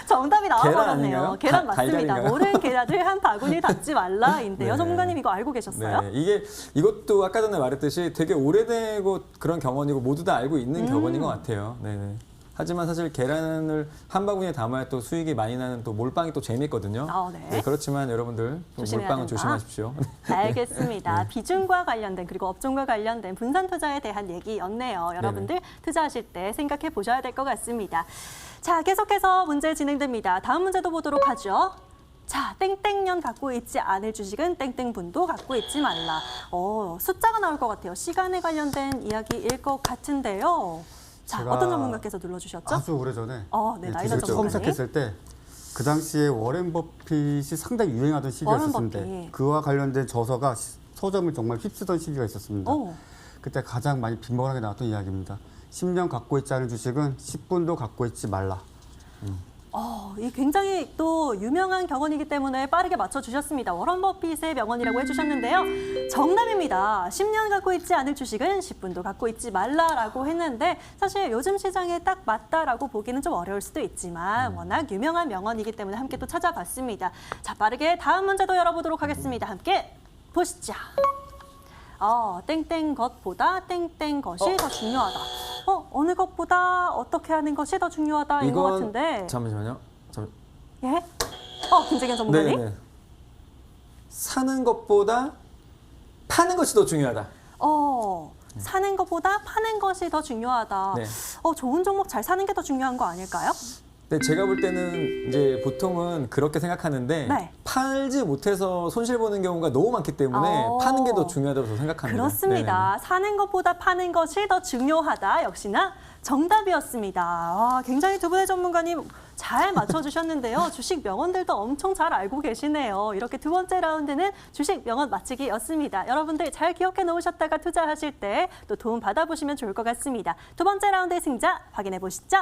정답이 계란 나와버렸네요. 아닌가요? 계란 맞습니다. 달걀인가요? 모든 계란을 한 바구니에 담지 말라인데요. 네. 전문가님 이거 알고 계셨어요? 네, 이것도 아까 전에 말했듯이 되게 오래되고 그런 경원이고 모두 다 알고 있는 경원인 것 같아요. 네. 하지만 사실 계란을 한 바구니에 담아야 또 수익이 많이 나는 또 몰빵이 또 재밌거든요. 네. 그렇지만 여러분들 또 조심해야 몰빵은 된다. 조심하십시오. 알겠습니다. 비중과 관련된 그리고 업종과 관련된 분산 투자에 대한 얘기였네요. 여러분들 투자하실 때 생각해 보셔야 될 것 같습니다. 자, 계속해서 문제 진행됩니다. 다음 문제도 보도록 하죠. 자, 땡땡년 갖고 있지 않을 주식은 땡땡분도 갖고 있지 말라. 숫자가 나올 것 같아요. 시간에 관련된 이야기일 것 같은데요. 자, 제가 어떤 전문가께서 눌러주셨죠? 아주 오래전에 네, 네, 나이가 주식 처음 전문가님. 시작했을 때 그 당시에 워렌 버핏이 상당히 유행하던 시기였었는데 버핏. 그와 관련된 저서가 서점을 정말 휩쓰던 시기가 있었습니다. 그때 가장 많이 빈번하게 나왔던 이야기입니다. 10년 갖고 있지 않은 주식은 10분도 갖고 있지 말라. 이 굉장히 또 유명한 경언이기 때문에 빠르게 맞춰주셨습니다. 워런 버핏의 명언이라고 해주셨는데요. 정답입니다. 10년 갖고 있지 않을 주식은 10분도 갖고 있지 말라라고 했는데 사실 요즘 시장에 딱 맞다라고 보기는 좀 어려울 수도 있지만 워낙 유명한 명언이기 때문에 함께 또 찾아봤습니다. 자, 빠르게 다음 문제도 열어보도록 하겠습니다. 함께 보시죠. 땡땡 것보다 땡땡 것이 더 중요하다. 어느 것보다 어떻게 하는 것이 더 중요하다인 것 같은데. 잠시만요. 예? 김재경 전문가님? 네. 사는 것보다 파는 것이 더 중요하다. 사는 것보다 파는 것이 더 중요하다. 네. 좋은 종목 잘 사는 게 더 중요한 거 아닐까요? 네, 제가 볼 때는 이제 보통은 그렇게 생각하는데 네. 팔지 못해서 손실 보는 경우가 너무 많기 때문에 파는 게 더 중요하다고 생각합니다. 그렇습니다. 사는 것보다 파는 것이 더 중요하다. 역시나 정답이었습니다. 굉장히 두 분의 전문가님 잘 맞춰주셨는데요. 주식 명언들도 엄청 잘 알고 계시네요. 이렇게 두 번째 라운드는 주식 명언 맞히기였습니다. 여러분들 잘 기억해 놓으셨다가 투자하실 때 또 도움 받아보시면 좋을 것 같습니다. 두 번째 라운드의 승자 확인해 보시죠.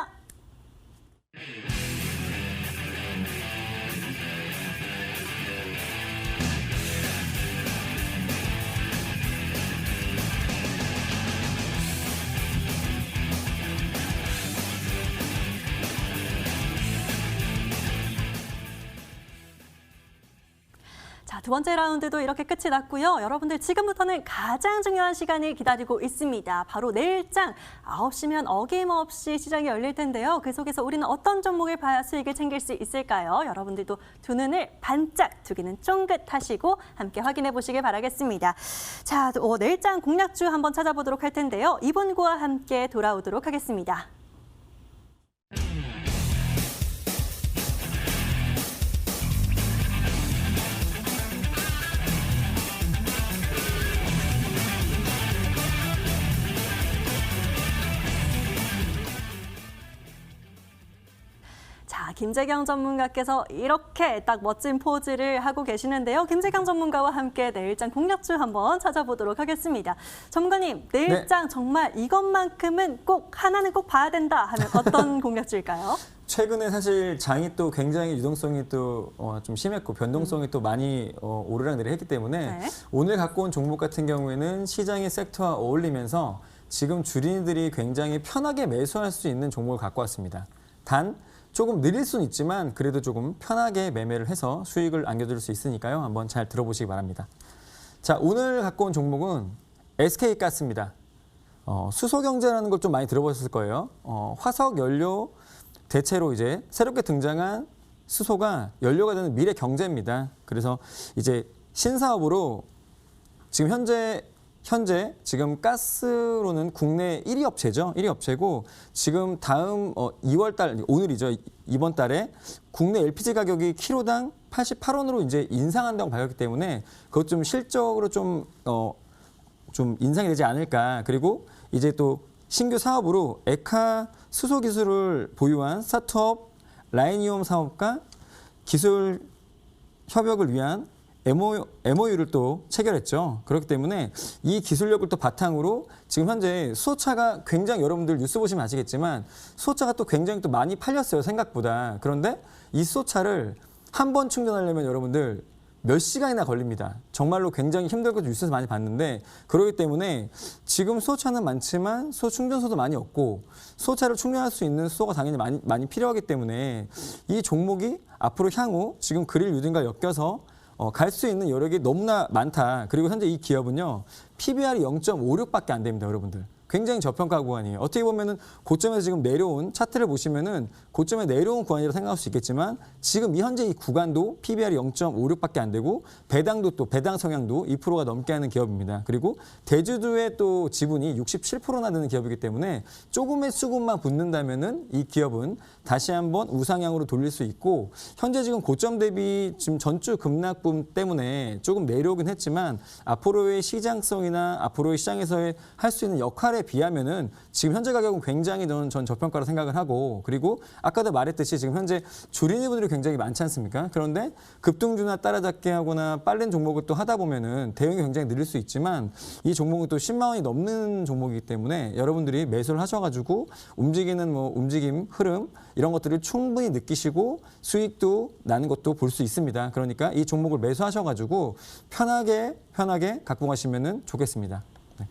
자, 두 번째 라운드도 이렇게 끝이 났고요. 여러분들 지금부터는 가장 중요한 시간이 기다리고 있습니다. 바로 내일장 9시면 어김없이 시장이 열릴 텐데요. 그 속에서 우리는 어떤 종목을 봐야 수익을 챙길 수 있을까요? 여러분들도 두 눈을 반짝, 두 귀는 쫑긋하시고 함께 확인해 보시길 바라겠습니다. 자, 내일장 공략주 한번 찾아보도록 할 텐데요. 이분과 함께 돌아오도록 하겠습니다. 김재경 전문가께서 이렇게 딱 멋진 포즈를 하고 계시는데요. 김재경 전문가와 함께 내일장 공략주 한번 찾아보도록 하겠습니다. 전문가님, 내일장 정말 이것만큼은 하나는 꼭 봐야 된다 하면 어떤 공략주일까요? 최근에 사실 장이 또 굉장히 유동성이 또 좀 심했고 변동성이 또 많이 오르락내리락 했기 때문에 네. 오늘 갖고 온 종목 같은 경우에는 시장의 섹터와 어울리면서 지금 주린이들이 굉장히 편하게 매수할 수 있는 종목을 갖고 왔습니다. 단 조금 느릴 수는 있지만 그래도 조금 편하게 매매를 해서 수익을 안겨줄 수 있으니까요. 한번 잘 들어보시기 바랍니다. 자, 오늘 갖고 온 종목은 SK가스입니다. 수소경제라는 걸 좀 많이 들어보셨을 거예요. 화석 연료 대체로 이제 새롭게 등장한 수소가 연료가 되는 미래 경제입니다. 그래서 이제 신사업으로 지금 현재 지금 가스로는 국내 1위 업체죠. 1위 업체고 지금 다음 2월 달 오늘이죠. 이번 달에 국내 LPG 가격이 키로당 88원으로 이제 인상한다고 밝혔기 때문에 그것 좀 실적으로 좀 인상이 되지 않을까. 그리고 이제 또 신규 사업으로 에카 수소 기술을 보유한 스타트업 라이니움 사업과 기술 협력을 위한 MOU를 또 체결했죠. 그렇기 때문에 이 기술력을 또 바탕으로 지금 현재 수소차가 굉장히 여러분들 뉴스 보시면 아시겠지만 수소차가 또 굉장히 또 많이 팔렸어요. 생각보다. 그런데 이 수소차를 한 번 충전하려면 여러분들 몇 시간이나 걸립니다. 정말로 굉장히 힘들고 뉴스에서 많이 봤는데 그렇기 때문에 지금 수소차는 많지만 수소 충전소도 많이 없고 수소차를 충전할 수 있는 수소가 당연히 많이 필요하기 때문에 이 종목이 앞으로 향후 지금 그릴 유동과 엮여서 갈 수 있는 여력이 너무나 많다. 그리고 현재 이 기업은요. PBR이 0.56밖에 안 됩니다. 여러분들. 굉장히 저평가 구간이에요. 어떻게 보면은 고점에서 지금 내려온 차트를 보시면은 고점에 내려온 구간이라고 생각할 수 있겠지만 지금 현재 이 구간도 PBR이 0.56밖에 안 되고 배당도 또 배당 성향도 2%가 넘게 하는 기업입니다. 그리고 대주주의 또 지분이 67%나 되는 기업이기 때문에 조금의 수급만 붙는다면은 이 기업은 다시 한번 우상향으로 돌릴 수 있고 현재 지금 고점 대비 지금 전주 급락분 때문에 조금 내려오긴 했지만 앞으로의 시장성이나 앞으로의 시장에서의 할 수 있는 역할에 비하면은 지금 현재 가격은 굉장히 전 저평가로 생각을 하고 그리고 아까도 말했듯이 지금 현재 주린이분들이 굉장히 많지 않습니까? 그런데 급등주나 따라잡기 하거나 빠른 종목을 또 하다 보면은 대응이 굉장히 느릴 수 있지만 이 종목은 또 10만 원이 넘는 종목이기 때문에 여러분들이 매수를 하셔가지고 움직이는 움직임, 흐름 이런 것들을 충분히 느끼시고 수익도 나는 것도 볼 수 있습니다. 그러니까 이 종목을 매수하셔가지고 편하게 갖고 가시면은 좋겠습니다. 네.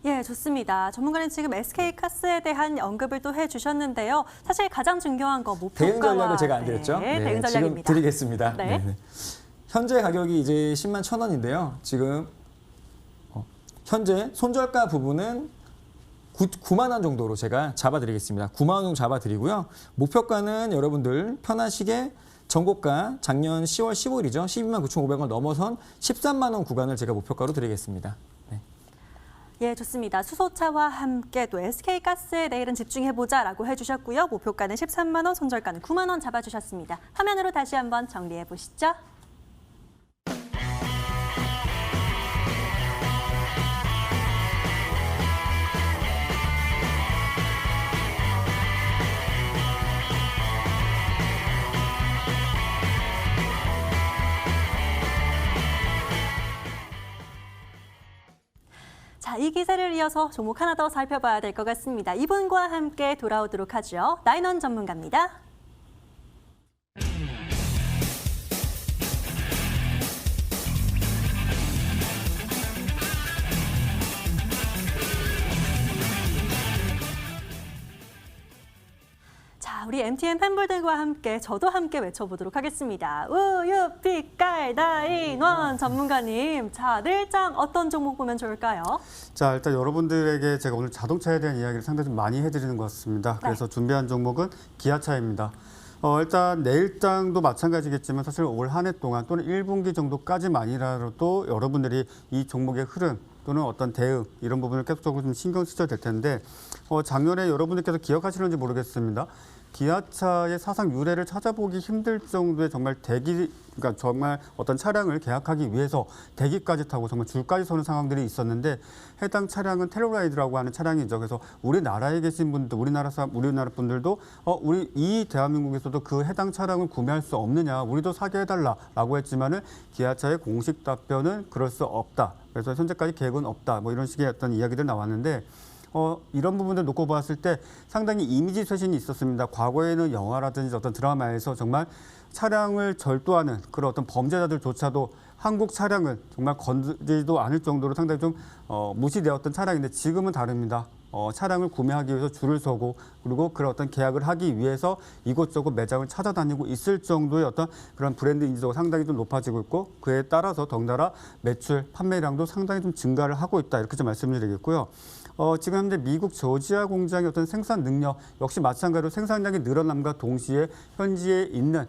예, 좋습니다. 전문가는 지금 SK카스에 대한 언급을 또 해주셨는데요. 사실 가장 중요한 거 목표가와 대응 전략을 제가 안 드렸죠? 네, 대응 지금 전략입니다. 드리겠습니다. 네. 네. 현재 가격이 이제 10만 1,000원인데요. 지금 현재 손절가 부분은 9만 원 정도로 제가 잡아드리겠습니다. 9만 원 정도 잡아드리고요. 목표가는 여러분들 편하시게 전고가 작년 10월 15일이죠. 12만 9,500원 넘어선 13만 원 구간을 제가 목표가로 드리겠습니다. 네. 예, 좋습니다. 수소차와 함께 또 SK가스에 내일은 집중해보자라고 해주셨고요. 목표가는 13만 원, 손절가는 9만 원 잡아주셨습니다. 화면으로 다시 한번 정리해보시죠. 자, 이 기세를 이어서 종목 하나 더 살펴봐야 될 것 같습니다. 이분과 함께 돌아오도록 하죠. 나인원 전문가입니다. 자, 우리 MTN 팬분들과 함께 저도 함께 외쳐보도록 하겠습니다. 우유 빛깔 나인원 전문가님. 자, 내일장 어떤 종목 보면 좋을까요? 자, 일단 여러분들에게 제가 오늘 자동차에 대한 이야기를 상당히 좀 많이 해드리는 것 같습니다. 그래서 준비한 종목은 기아차입니다. 일단 내일장도 마찬가지겠지만 사실 올 한 해 동안 또는 1분기 정도까지만이라도 여러분들이 이 종목의 흐름 또는 어떤 대응 이런 부분을 계속적으로 좀 신경 쓰셔야 될 텐데 작년에 여러분들께서 기억하시는지 모르겠습니다. 기아차의 사상 유래를 찾아보기 힘들 정도의 정말 그러니까 정말 어떤 차량을 계약하기 위해서 대기까지 타고 정말 줄까지 서는 상황들이 있었는데 해당 차량은 텔로라이드라고 하는 차량이죠. 그래서 우리나라에 계신 분들, 우리나라 분들도 우리 이 대한민국에서도 그 해당 차량을 구매할 수 없느냐, 우리도 사게 해달라라고 했지만은 기아차의 공식 답변은 그럴 수 없다. 그래서 현재까지 계획은 없다. 뭐 이런 식의 어떤 이야기들 나왔는데. 이런 부분들 놓고 봤을 때 상당히 이미지 쇄신이 있었습니다. 과거에는 영화라든지 어떤 드라마에서 정말 차량을 절도하는 그런 어떤 범죄자들조차도 한국 차량은 정말 건드리지도 않을 정도로 상당히 좀 무시되었던 차량인데 지금은 다릅니다. 차량을 구매하기 위해서 줄을 서고 그리고 그런 어떤 계약을 하기 위해서 이곳저곳 매장을 찾아다니고 있을 정도의 어떤 그런 브랜드 인지도가 상당히 좀 높아지고 있고 그에 따라서 덩달아 매출, 판매량도 상당히 좀 증가를 하고 있다. 이렇게 좀 말씀을 드리겠고요. 지금 현재 미국 조지아 공장의 어떤 생산 능력 역시 마찬가지로 생산량이 늘어남과 동시에 현지에 있는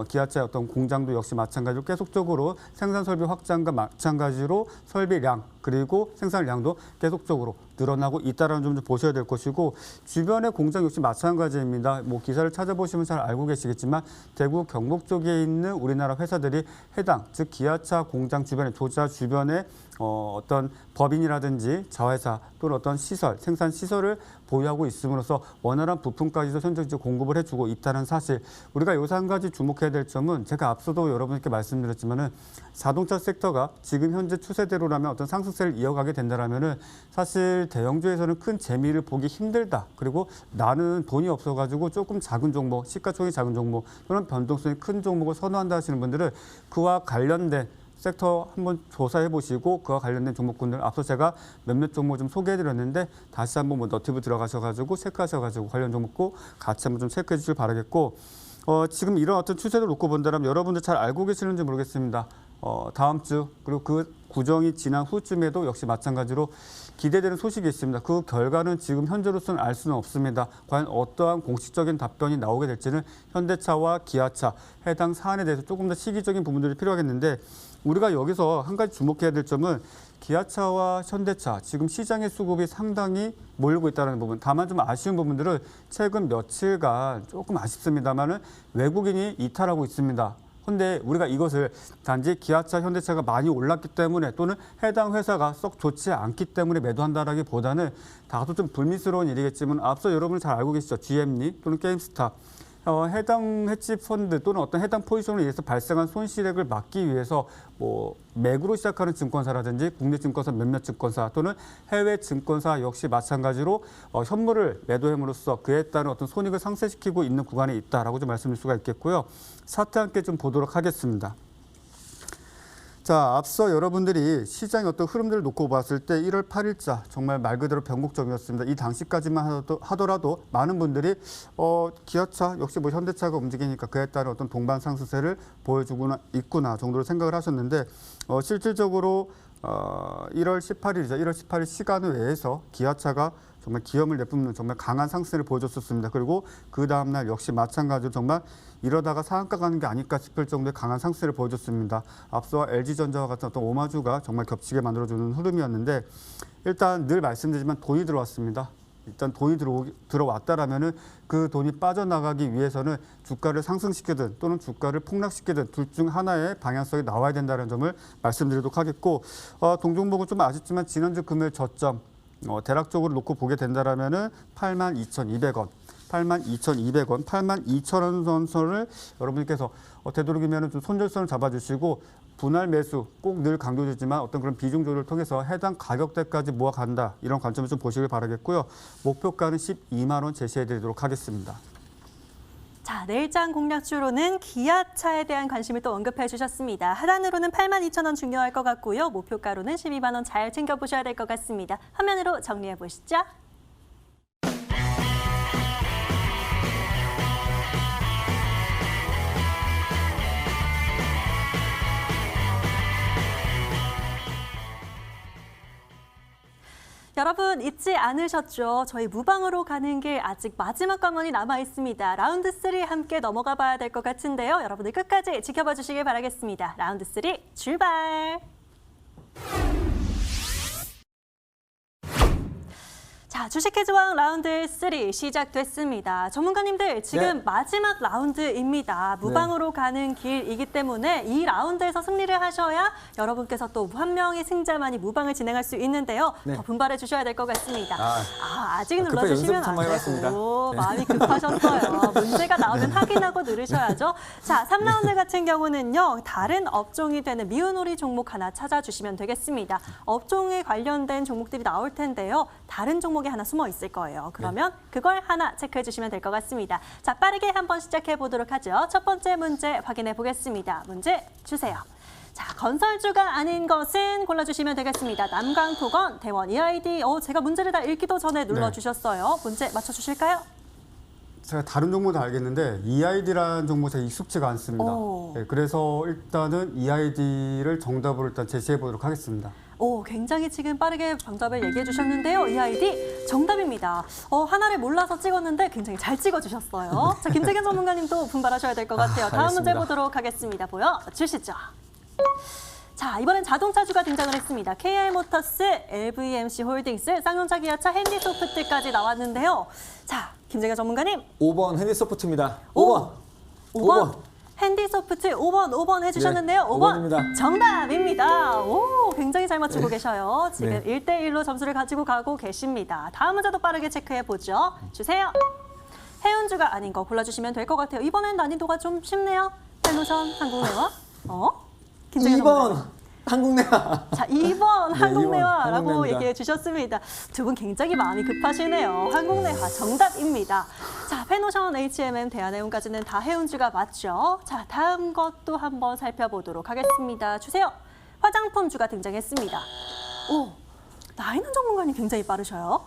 기아차의 어떤 공장도 역시 마찬가지로 계속적으로 생산 설비 확장과 마찬가지로 설비량 그리고 생산량도 계속적으로 늘어나고 있다는 점 좀 보셔야 될 것이고 주변의 공장 역시 마찬가지입니다. 뭐 기사를 찾아보시면 잘 알고 계시겠지만 대구 경북 쪽에 있는 우리나라 회사들이 해당 즉 기아차 공장 주변에 조지아 주변에 어떤 법인이라든지 자회사 또는 어떤 시설, 생산 시설을 보유하고 있음으로써 원활한 부품까지도 현재 공급을 해주고 있다는 사실. 우리가 여기서 한 가지 주목해야 될 점은 제가 앞서도 여러분께 말씀드렸지만은 자동차 섹터가 지금 현재 추세대로라면 어떤 상승세를 이어가게 된다라면은 사실 대형주에서는 큰 재미를 보기 힘들다. 그리고 나는 돈이 없어가지고 조금 작은 종목, 시가총액이 작은 종목 또는 변동성이 큰 종목을 선호한다 하시는 분들은 그와 관련된 섹터 한번 조사해 보시고 그와 관련된 종목군들 앞서 제가 몇몇 종목 좀 소개해 드렸는데 다시 한번 뭐 너티브 들어가셔가지고 체크하셔가지고 관련 종목고 같이 한번 좀 체크해 주시길 바라겠고 지금 이런 어떤 추세를 놓고 본다면 여러분들 잘 알고 계시는지 모르겠습니다. 다음 주 그리고 그 구정이 지난 후쯤에도 역시 마찬가지로 기대되는 소식이 있습니다. 그 결과는 지금 현재로서는 알 수는 없습니다. 과연 어떠한 공식적인 답변이 나오게 될지는 현대차와 기아차 해당 사안에 대해서 조금 더 시기적인 부분들이 필요하겠는데 우리가 여기서 한 가지 주목해야 될 점은 기아차와 현대차 지금 시장의 수급이 상당히 몰리고 있다는 부분. 다만 좀 아쉬운 부분들은 최근 며칠간 조금 아쉽습니다만은 외국인이 이탈하고 있습니다. 그런데 우리가 이것을 단지 기아차, 현대차가 많이 올랐기 때문에 또는 해당 회사가 썩 좋지 않기 때문에 매도한다라기보다는 다소 좀 불미스러운 일이겠지만 앞서 여러분이 잘 알고 계시죠. GM리 또는 게임스탑. 해당 헤지 펀드 또는 어떤 해당 포지션을 위해서 발생한 손실액을 막기 위해서 뭐 매구로 시작하는 증권사라든지 국내 증권사 몇몇 증권사 또는 해외 증권사 역시 마찬가지로 현물을 매도함으로써 그에 따른 어떤 손익을 상쇄시키고 있는 구간에 있다라고 좀 말씀드릴 수가 있겠고요. 차트 함께 좀 보도록 하겠습니다. 자, 앞서 여러분들이 시장의 어떤 흐름들을 놓고 봤을 때 1월 8일자 정말 말 그대로 변곡점이었습니다. 이 당시까지만 하더라도 많은 분들이 기아차 역시 뭐 현대차가 움직이니까 그에 따른 어떤 동반 상승세를 보여주고 있구나 정도로 생각을 하셨는데 실질적으로 1월 18일이죠. 1월 18일 시간 외에서 기아차가 정말 기염을 내뿜는 정말 강한 상승을 보여줬었습니다. 그리고 그 다음날 역시 마찬가지로 정말 이러다가 상한가 가는 게 아닐까 싶을 정도의 강한 상승을 보여줬습니다. 앞서 LG전자와 같은 어떤 오마주가 정말 겹치게 만들어주는 흐름이었는데 일단 늘 말씀드리지만 돈이 들어왔습니다. 일단 돈이 들어왔다라면은 그 돈이 빠져나가기 위해서는 주가를 상승시키든 또는 주가를 폭락시키든 둘 중 하나의 방향성이 나와야 된다는 점을 말씀드리도록 하겠고 동종목은 좀 아쉽지만 지난주 금요일 저점 대략적으로 놓고 보게 된다라면은 82,200원. 82,200원, 82,000원 선을 여러분께서 되도록이면 좀 손절선을 잡아주시고 분할 매수 꼭 늘 강조드리지만 어떤 그런 비중 조절을 통해서 해당 가격대까지 모아간다 이런 관점을 좀 보시길 바라겠고요. 목표가는 12만 원 제시해드리도록 하겠습니다. 자, 내일장 공략주로는 기아차에 대한 관심을 또 언급해 주셨습니다. 하단으로는 82,000원 중요할 것 같고요. 목표가로는 12만 원 잘 챙겨보셔야 될 것 같습니다. 화면으로 정리해 보시죠. 여러분 잊지 않으셨죠? 저희 무방으로 가는 길 아직 마지막 관문이 남아 있습니다. 라운드 3 함께 넘어가 봐야 될 것 같은데요. 여러분들 끝까지 지켜봐 주시길 바라겠습니다. 라운드 3 출발! 자, 자, 주식회주왕 라운드 3 시작됐습니다. 전문가님들, 지금 네. 마지막 라운드입니다. 무방으로 가는 길이기 때문에 이 라운드에서 승리를 하셔야 여러분께서 또 한 명의 승자만이 무방을 진행할 수 있는데요. 네. 더 분발해 주셔야 될 것 같습니다. 아직 급하게 눌러주시면 연습 안 좀 해봤습니다. 되고 네. 마음이 급하셨어요. 문제가 나오면 확인하고 누르셔야죠. 자, 3라운드 같은 경우는요. 다른 업종이 되는 미운오리 종목 하나 찾아주시면 되겠습니다. 업종에 관련된 종목들이 나올 텐데요. 다른 종목이 하나 숨어 있을 거예요. 그러면 그걸 하나 체크해 주시면 될 것 같습니다. 자, 빠르게 한번 시작해 보도록 하죠. 첫 번째 문제 확인해 보겠습니다. 문제 주세요. 자, 건설주가 아닌 것은 골라주시면 되겠습니다. 남강토건, 대원, EID. 제가 문제를 다 읽기도 전에 눌러주셨어요. 문제 맞춰주실까요? 제가 다른 종목도 알겠는데 EID라는 종목 제가 익숙지가 않습니다. 오. 네, 그래서 일단은 EID를 정답으로 일단 제시해 보도록 하겠습니다. 굉장히 지금 빠르게 정답을 얘기해 주셨는데요. EID 정답입니다. 하나를 몰라서 찍었는데 굉장히 잘 찍어주셨어요. 자, 김재경 전문가님도 분발하셔야 될 것 같아요. 다음 문제 알겠습니다. 보도록 하겠습니다. 보여주시죠. 자, 이번엔 자동차주가 등장을 했습니다. KR모터스, LVMC 홀딩스, 쌍용차, 기아차, 핸디소프트까지 나왔는데요. 자, 김재경 전문가님. 5번 핸디소프트입니다. 오! 5번. 핸디소프트 5번 해주셨는데요. 네, 5번 5번입니다. 정답입니다. 굉장히 잘 맞추고 계셔요. 지금 네. 1대1로 점수를 가지고 가고 계십니다. 다음 문제도 빠르게 체크해 보죠. 주세요. 해운주가 아닌 거 골라주시면 될 것 같아요. 이번엔 난이도가 좀 쉽네요. 헬로션 한국내와. 김재경 2번 전문가님. 한국내화. 자, 2번 한국내화라고 한국내입니다. 얘기해 주셨습니다. 두 분 굉장히 마음이 급하시네요. 한국내화 정답입니다. 자, 페노션, H&M, 대한해운까지는 다 해운주가 맞죠? 자, 다음 것도 한번 살펴보도록 하겠습니다. 주세요. 화장품주가 등장했습니다. 나이는 전문가님 굉장히 빠르셔요.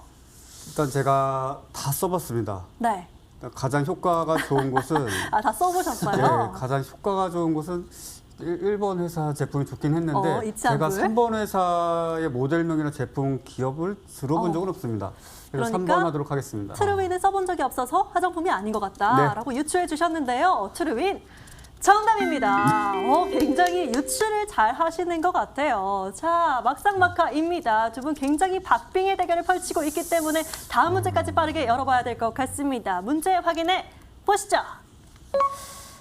일단 제가 다 써봤습니다. 네. 가장 효과가 좋은 곳은 다 써보셨어요? 네, 가장 효과가 좋은 곳은 1번 회사 제품이 좋긴 했는데 입산불? 제가 3번 회사의 모델명이나 제품 기업을 들어본 적은 없습니다. 그래서 그러니까 3번 하도록 하겠습니다. 트루윈을 써본 적이 없어서 화장품이 아닌 것 같다라고 유추해 주셨는데요. 트루윈 정답입니다. 굉장히 유추를 잘 하시는 것 같아요. 자, 막상막하입니다. 두 분 굉장히 박빙의 대결을 펼치고 있기 때문에 다음 문제까지 빠르게 열어봐야 될 것 같습니다. 문제 확인해 보시죠.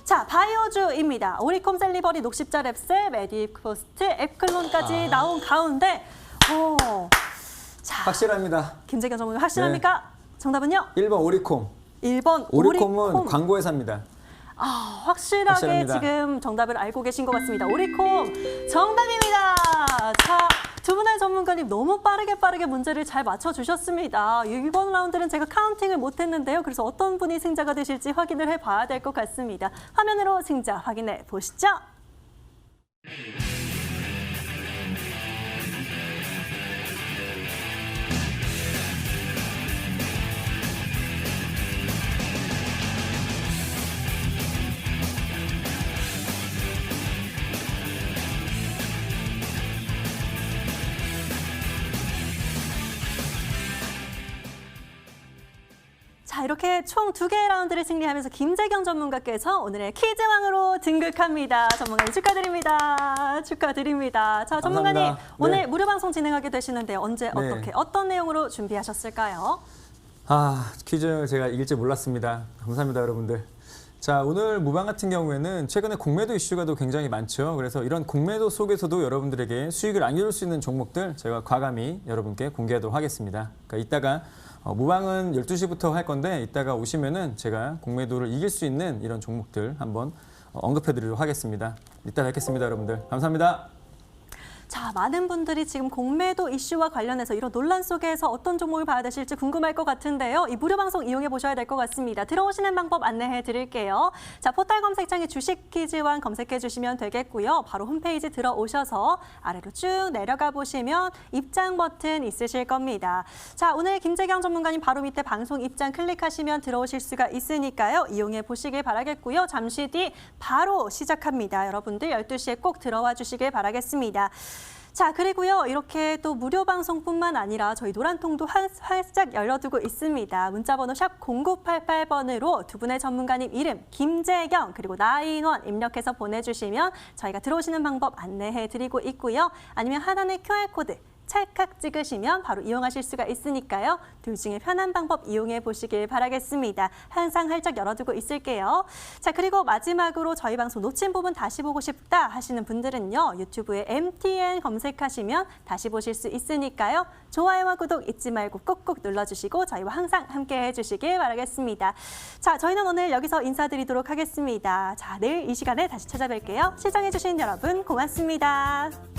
자, 바이오주입니다. 오리콤, 셀리버리, 녹십자 랩셀, 메디코스트, 앱클론까지 나온 가운데 자, 확실합니다. 김재경 전문가 확실합니까? 정답은요? 1번 오리콤. 1번 오리콤은 오리콤. 광고회사입니다. 확실하게 확실합니다. 지금 정답을 알고 계신 것 같습니다. 오리콤 정답입니다. 자, 두 분의 전문가님 너무 빠르게 문제를 잘 맞춰주셨습니다. 이번 라운드는 제가 카운팅을 못했는데요. 그래서 어떤 분이 승자가 되실지 확인을 해봐야 될 것 같습니다. 화면으로 승자 확인해 보시죠. 자, 이렇게 총 2개의 라운드를 승리하면서 김재경 전문가께서 오늘의 퀴즈왕으로 등극합니다. 전문가님 축하드립니다. 축하드립니다. 자, 전문가님 감사합니다. 오늘 네. 무료 방송 진행하게 되시는데 언제 어떻게 어떤 내용으로 준비하셨을까요? 퀴즈 제가 이길 줄 몰랐습니다. 감사합니다, 여러분들. 자, 오늘 무방 같은 경우에는 최근에 공매도 이슈가 또 굉장히 많죠. 그래서 이런 공매도 속에서도 여러분들에게 수익을 안겨줄 수 있는 종목들 제가 과감히 여러분께 공개하도록 하겠습니다. 그러니까 이따가 무방은 12시부터 할 건데 이따가 오시면은 제가 공매도를 이길 수 있는 이런 종목들 한번 언급해드리도록 하겠습니다. 이따 뵙겠습니다, 여러분들. 감사합니다. 자, 많은 분들이 지금 공매도 이슈와 관련해서 이런 논란 속에서 어떤 종목을 봐야 되실지 궁금할 것 같은데요. 이 무료 방송 이용해 보셔야 될 것 같습니다. 들어오시는 방법 안내해 드릴게요. 자, 포털 검색창에 주식 퀴즈왕 검색해 주시면 되겠고요. 바로 홈페이지 들어오셔서 아래로 쭉 내려가 보시면 입장 버튼 있으실 겁니다. 자, 오늘 김재경 전문가님 바로 밑에 방송 입장 클릭하시면 들어오실 수가 있으니까요. 이용해 보시길 바라겠고요. 잠시 뒤 바로 시작합니다. 여러분들 12시에 꼭 들어와 주시길 바라겠습니다. 자, 그리고요, 이렇게 또 무료 방송뿐만 아니라 저희 노란통도 활짝 열려두고 있습니다. 문자번호 샵 0988번으로 두 분의 전문가님 이름, 김재경, 그리고 나인원 입력해서 보내주시면 저희가 들어오시는 방법 안내해드리고 있고요. 아니면 하단의 QR코드 찰칵 찍으시면 바로 이용하실 수가 있으니까요. 둘 중에 편한 방법 이용해 보시길 바라겠습니다. 항상 활짝 열어두고 있을게요. 자, 그리고 마지막으로 저희 방송 놓친 부분 다시 보고 싶다 하시는 분들은요. 유튜브에 MTN 검색하시면 다시 보실 수 있으니까요. 좋아요와 구독 잊지 말고 꾹꾹 눌러주시고 저희와 항상 함께 해주시길 바라겠습니다. 자, 저희는 오늘 여기서 인사드리도록 하겠습니다. 자, 내일 이 시간에 다시 찾아뵐게요. 시청해주신 여러분 고맙습니다.